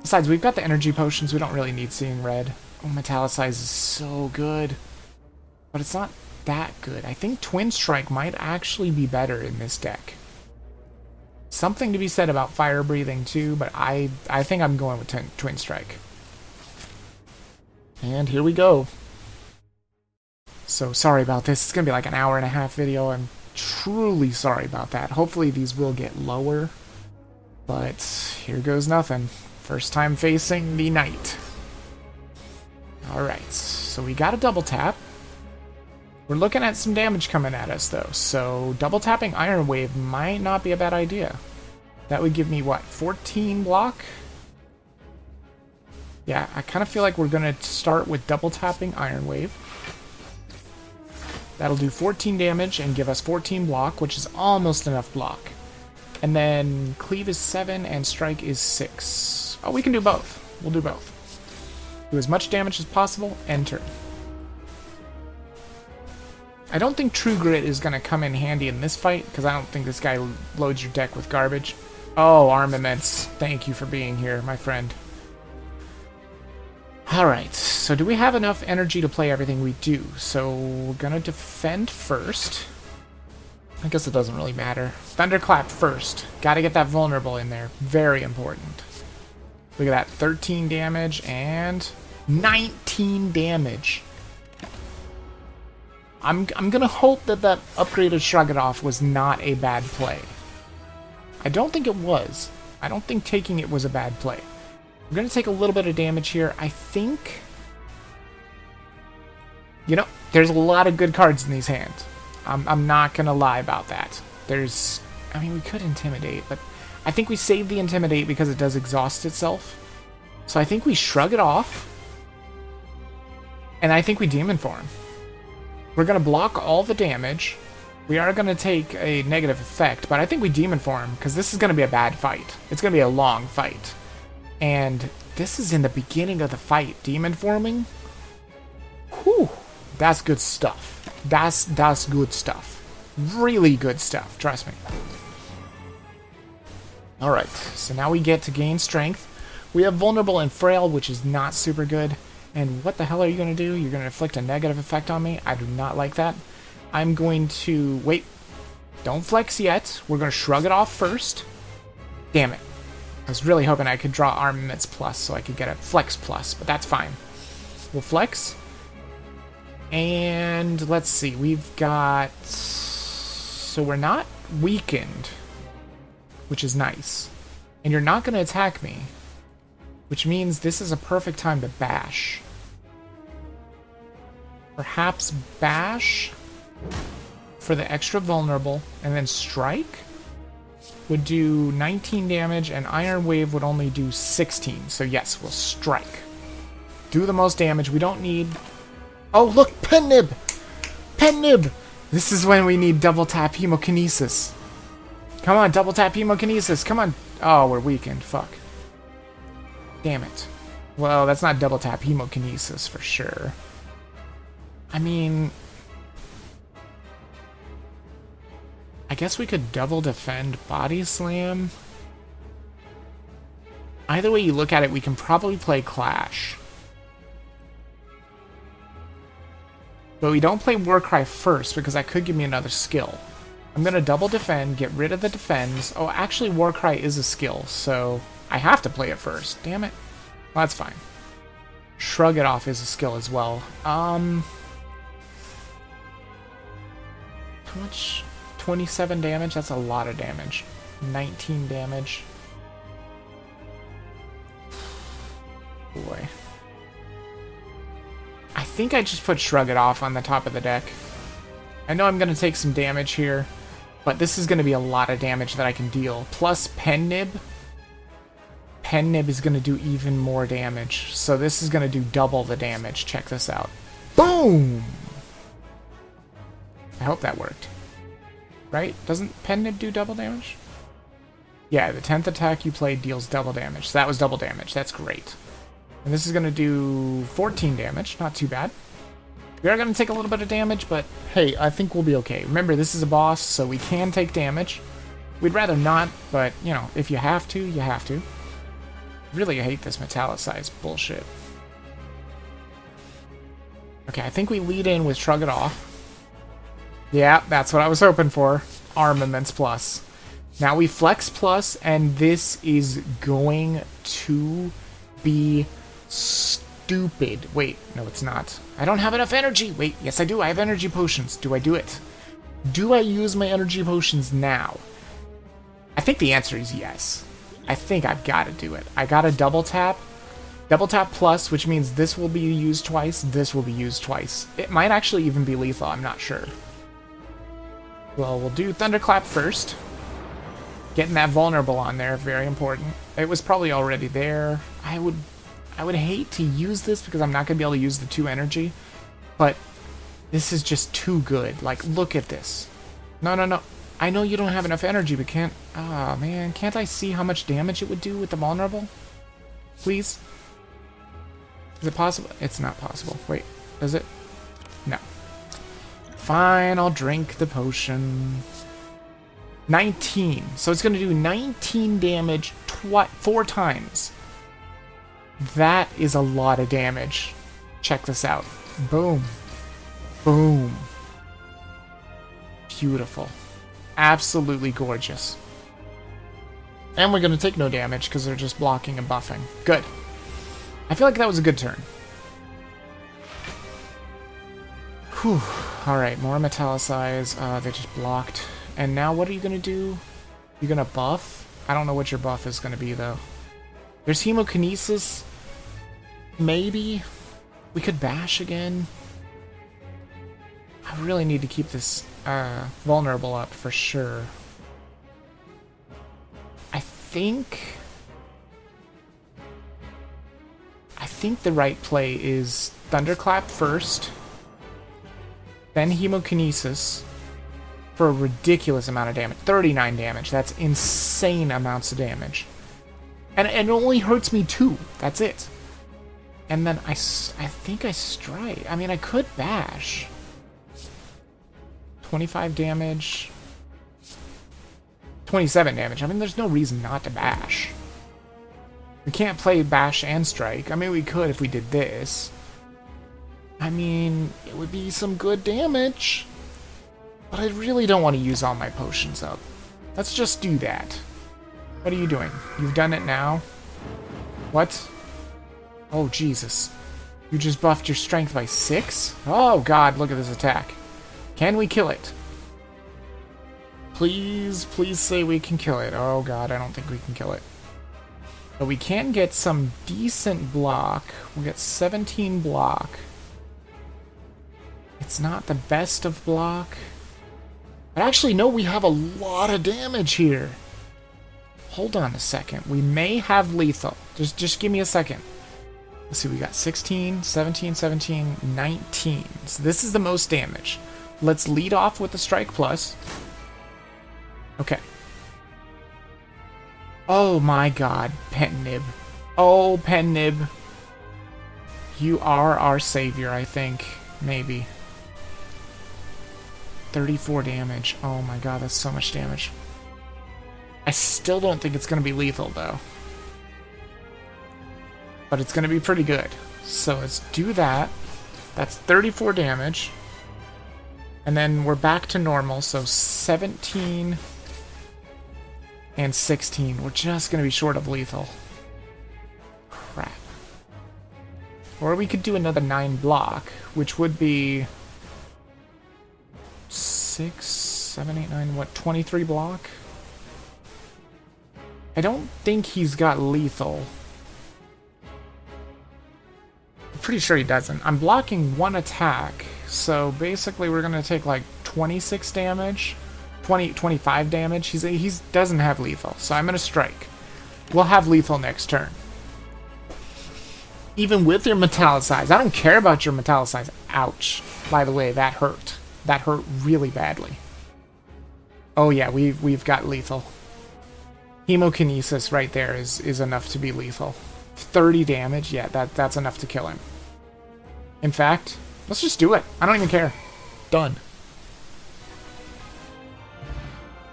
Besides, we've got the energy potions. We don't really need Seeing Red. Oh, Metallicize is so good. But it's not that good. I think Twin Strike might actually be better in this deck. Something to be said about Fire Breathing, too, but I think I'm going with Twin Strike. And here we go. So, sorry about this. It's going to be like an hour-and-a-half video. I'm truly sorry about that. Hopefully these will get lower. But here goes nothing. First time facing the Knight. Alright, so we got a double tap. We're looking at some damage coming at us, though. So double tapping Iron Wave might not be a bad idea. That would give me, what, 14 block? Yeah, I kind of feel like we're going to start with double tapping Iron Wave. That'll do 14 damage and give us 14 block, which is almost enough block. And then Cleave is 7 and Strike is 6. Oh, we can do both. We'll do both. Do as much damage as possible, end turn. I don't think True Grit is going to come in handy in this fight, because I don't think this guy loads your deck with garbage. Oh, Armaments. Thank you for being here, my friend. Alright, so do we have enough energy to play everything we do? So we're going to defend first. I guess it doesn't really matter. Thunderclap first. Gotta get that vulnerable in there. Very important. Look at that. 13 damage and 19 damage. I'm gonna hope that that upgraded Shrug It Off was not a bad play. I don't think it was. I don't think taking it was a bad play. We're gonna take a little bit of damage here. I think... You know, there's a lot of good cards in these hands. I'm not gonna lie about that. There's... I mean, we could Intimidate, but I think we save the Intimidate because it does exhaust itself. So I think we Shrug It Off. And I think we Demon Form. We're going to block all the damage. We are going to take a negative effect, but I think we Demon Form, because this is going to be a bad fight. It's going to be a long fight. And this is in the beginning of the fight. Demon Forming? Whew. That's good stuff. That's good stuff. Really good stuff, trust me. Alright, so now we get to gain strength. We have Vulnerable and Frail, which is not super good. And what the hell are you going to do? You're going to inflict a negative effect on me? I do not like that. I'm going to... Wait. Don't flex yet. We're going to Shrug It Off first. Damn it. I was really hoping I could draw Armaments Plus so I could get a Flex Plus, but that's fine. We'll Flex. And let's see. We've got... So we're not weakened, which is nice. And you're not going to attack me, which means this is a perfect time to bash. Perhaps bash for the extra vulnerable, and then strike would do 19 damage, and Iron Wave would only do 16. So yes, we'll strike. Do the most damage. We don't need... Oh, look! Pen Nib! Pen Nib! This is when we need double tap Hemokinesis. Come on, double tap Hemokinesis. Come on. Oh, we're weakened. Fuck. Damn it. Well, that's not double tap Hemokinesis for sure. I mean... I guess we could double defend Body Slam. Either way you look at it, we can probably play Clash. But we don't play Warcry first, because that could give me another skill. I'm going to double defend, get rid of the defends. Oh, actually Warcry is a skill, so I have to play it first. Damn it. Well, that's fine. Shrug It Off is a skill as well. How much? 27 damage? That's a lot of damage. 19 damage. Boy. I think I just put Shrug It Off on the top of the deck. I know I'm going to take some damage here, but this is going to be a lot of damage that I can deal. Plus Pen Nib. Pen Nib is going to do even more damage. So this is going to do double the damage. Check this out. Boom! I hope that worked. Right? Doesn't Pen Nib do double damage? Yeah, the 10th attack you played deals double damage. So that was double damage. That's great. And this is going to do 14 damage. Not too bad. We are going to take a little bit of damage, but hey, I think we'll be okay. Remember, this is a boss, so we can take damage. We'd rather not, but, you know, if you have to, you have to. Really, I hate this metallicized bullshit. Okay, I think we lead in with Shrug It Off. Yeah, that's what I was hoping for. Armaments Plus. Now we Flex Plus, and this is going to be stupid. Wait, no it's not. I don't have enough energy. Wait, yes I do. I have energy potions. Do I do it? Do I use my energy potions now? I think the answer is yes. I think I've got to do it. I got to double tap. Double tap plus, which means this will be used twice, this will be used twice. It might actually even be lethal, I'm not sure. Well, we'll do Thunderclap first. Getting that vulnerable on there, very important. It was probably already there. I I would hate to use this because I'm not going to be able to use the 2 energy. But this is just too good. Like, look at this. No, no, no. I know you don't have enough energy, but can't... Ah, man. Can't I see how much damage it would do with the vulnerable? Please? Is it possible? It's not possible. Wait. Is it? No. Fine, I'll drink the potion. 19. So it's going to do 19 damage 4 times. That is a lot of damage. Check this out. Boom. Boom. Beautiful. Absolutely gorgeous. And we're going to take no damage because they're just blocking and buffing. Good. I feel like that was a good turn. Whew. Alright, more metallicize. They just blocked. And now what are you going to do? You're going to buff? I don't know what your buff is going to be, though. There's hemokinesis. Maybe. We could bash again. I really need to keep this vulnerable up for sure. I think the right play is Thunderclap first, then Hemokinesis for a ridiculous amount of damage. 39 damage. That's insane amounts of damage. And it only hurts me 2. That's it. And then I think I strike. I mean, I could bash. 25 damage. 27 damage. I mean, there's no reason not to bash. We can't play bash and strike. I mean, we could if we did this. I mean, it would be some good damage. But I really don't want to use all my potions up. Let's just do that. What are you doing? You've done it now? What? Oh, Jesus. You just buffed your strength by 6? Oh, God, look at this attack. Can we kill it? Please, please say we can kill it. Oh, God, I don't think we can kill it. But we can get some decent block. We'll get 17 block. It's not the best of block. But actually, no, we have a lot of damage here. Hold on a second. We may have lethal. Just give me a second. Let's see, we got 16, 17, 17, 19. So this is the most damage. Let's lead off with the Strike Plus. Okay. Oh my god, Pentnib. Oh, Pentnib. You are our savior, I think. Maybe. 34 damage. Oh my god, that's so much damage. I still don't think it's going to be lethal, though. But it's going to be pretty good. So let's do that. That's 34 damage. And then we're back to normal, so 17 and 16. We're just going to be short of lethal. Crap. Or we could do another 9 block, which would be 6, 7, 8, 9, what, 23 block? I don't think he's got lethal. I'm pretty sure he doesn't. I'm blocking 1 attack, so basically we're going to take like 26 damage. 25 damage. He doesn't have lethal, so I'm going to strike. We'll have lethal next turn. Even with your metallicize. I don't care about your metallicize. Ouch. By the way, that hurt. That hurt really badly. Oh yeah, we've got lethal. Hemokinesis right there is enough to be lethal. 30 damage, yeah, that's enough to kill him. In fact, let's just do it. I don't even care. Done.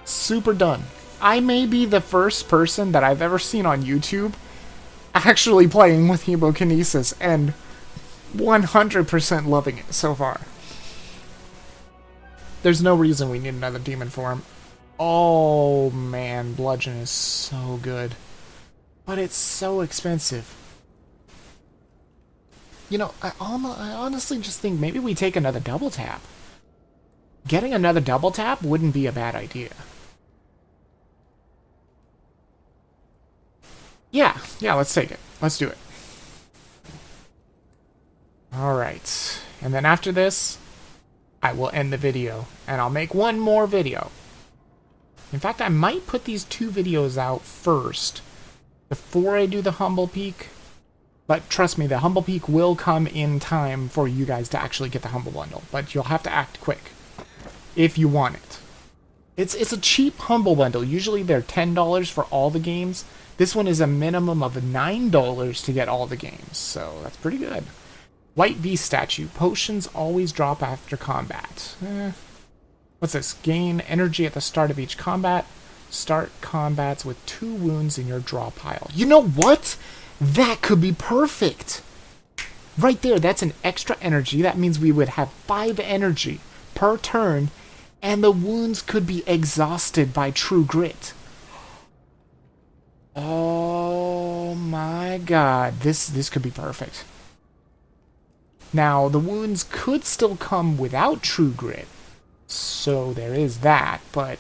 Super done. I may be the first person that I've ever seen on YouTube actually playing with Hemokinesis, and 100% loving it so far. There's no reason we need another demon form. Oh man, Bludgeon is so good. But it's so expensive. You know, I honestly just think maybe we take another double tap. Getting another double tap wouldn't be a bad idea. Yeah, let's take it. Let's do it. Alright. And then after this, I will end the video. And I'll make one more video. In fact, I might put these 2 videos out first, before I do the Humble Peak. But trust me, the Humble Peak will come in time for you guys to actually get the Humble Bundle. But you'll have to act quick if you want it. It's a cheap Humble Bundle. Usually they're $10 for all the games. This one is a minimum of $9 to get all the games. So that's pretty good. White Beast statue. Potions always drop after combat. What's this? Gain energy at the start of each combat. Start combats with 2 wounds in your draw pile. You know what? That could be perfect. Right there, that's an extra energy. That means we would have 5 energy per turn, and the wounds could be exhausted by True Grit. Oh my god, this could be perfect. Now, the wounds could still come without True Grit, so there is that, but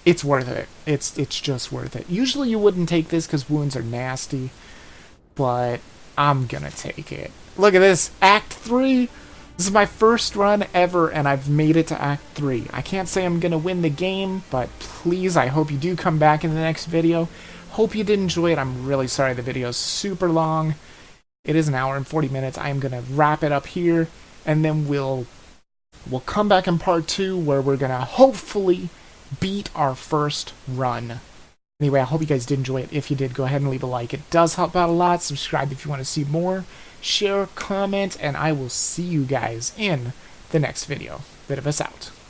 it's worth it. It's just worth it. Usually you wouldn't take this because wounds are nasty, but I'm gonna take it. Look at this, Act 3! This is my first run ever, and I've made it to Act 3. I can't say I'm gonna win the game, but please, I hope you do come back in the next video. Hope you did enjoy it. I'm really sorry the video's super long. It is an hour and 40 minutes. I am gonna wrap it up here, and then we'll come back in part 2, where we're gonna hopefully beat our first run. Anyway, I hope you guys did enjoy it. If you did, go ahead and leave a like. It does help out a lot. Subscribe if you want to see more. Share, comment, and I will see you guys in the next video. Vidavis out.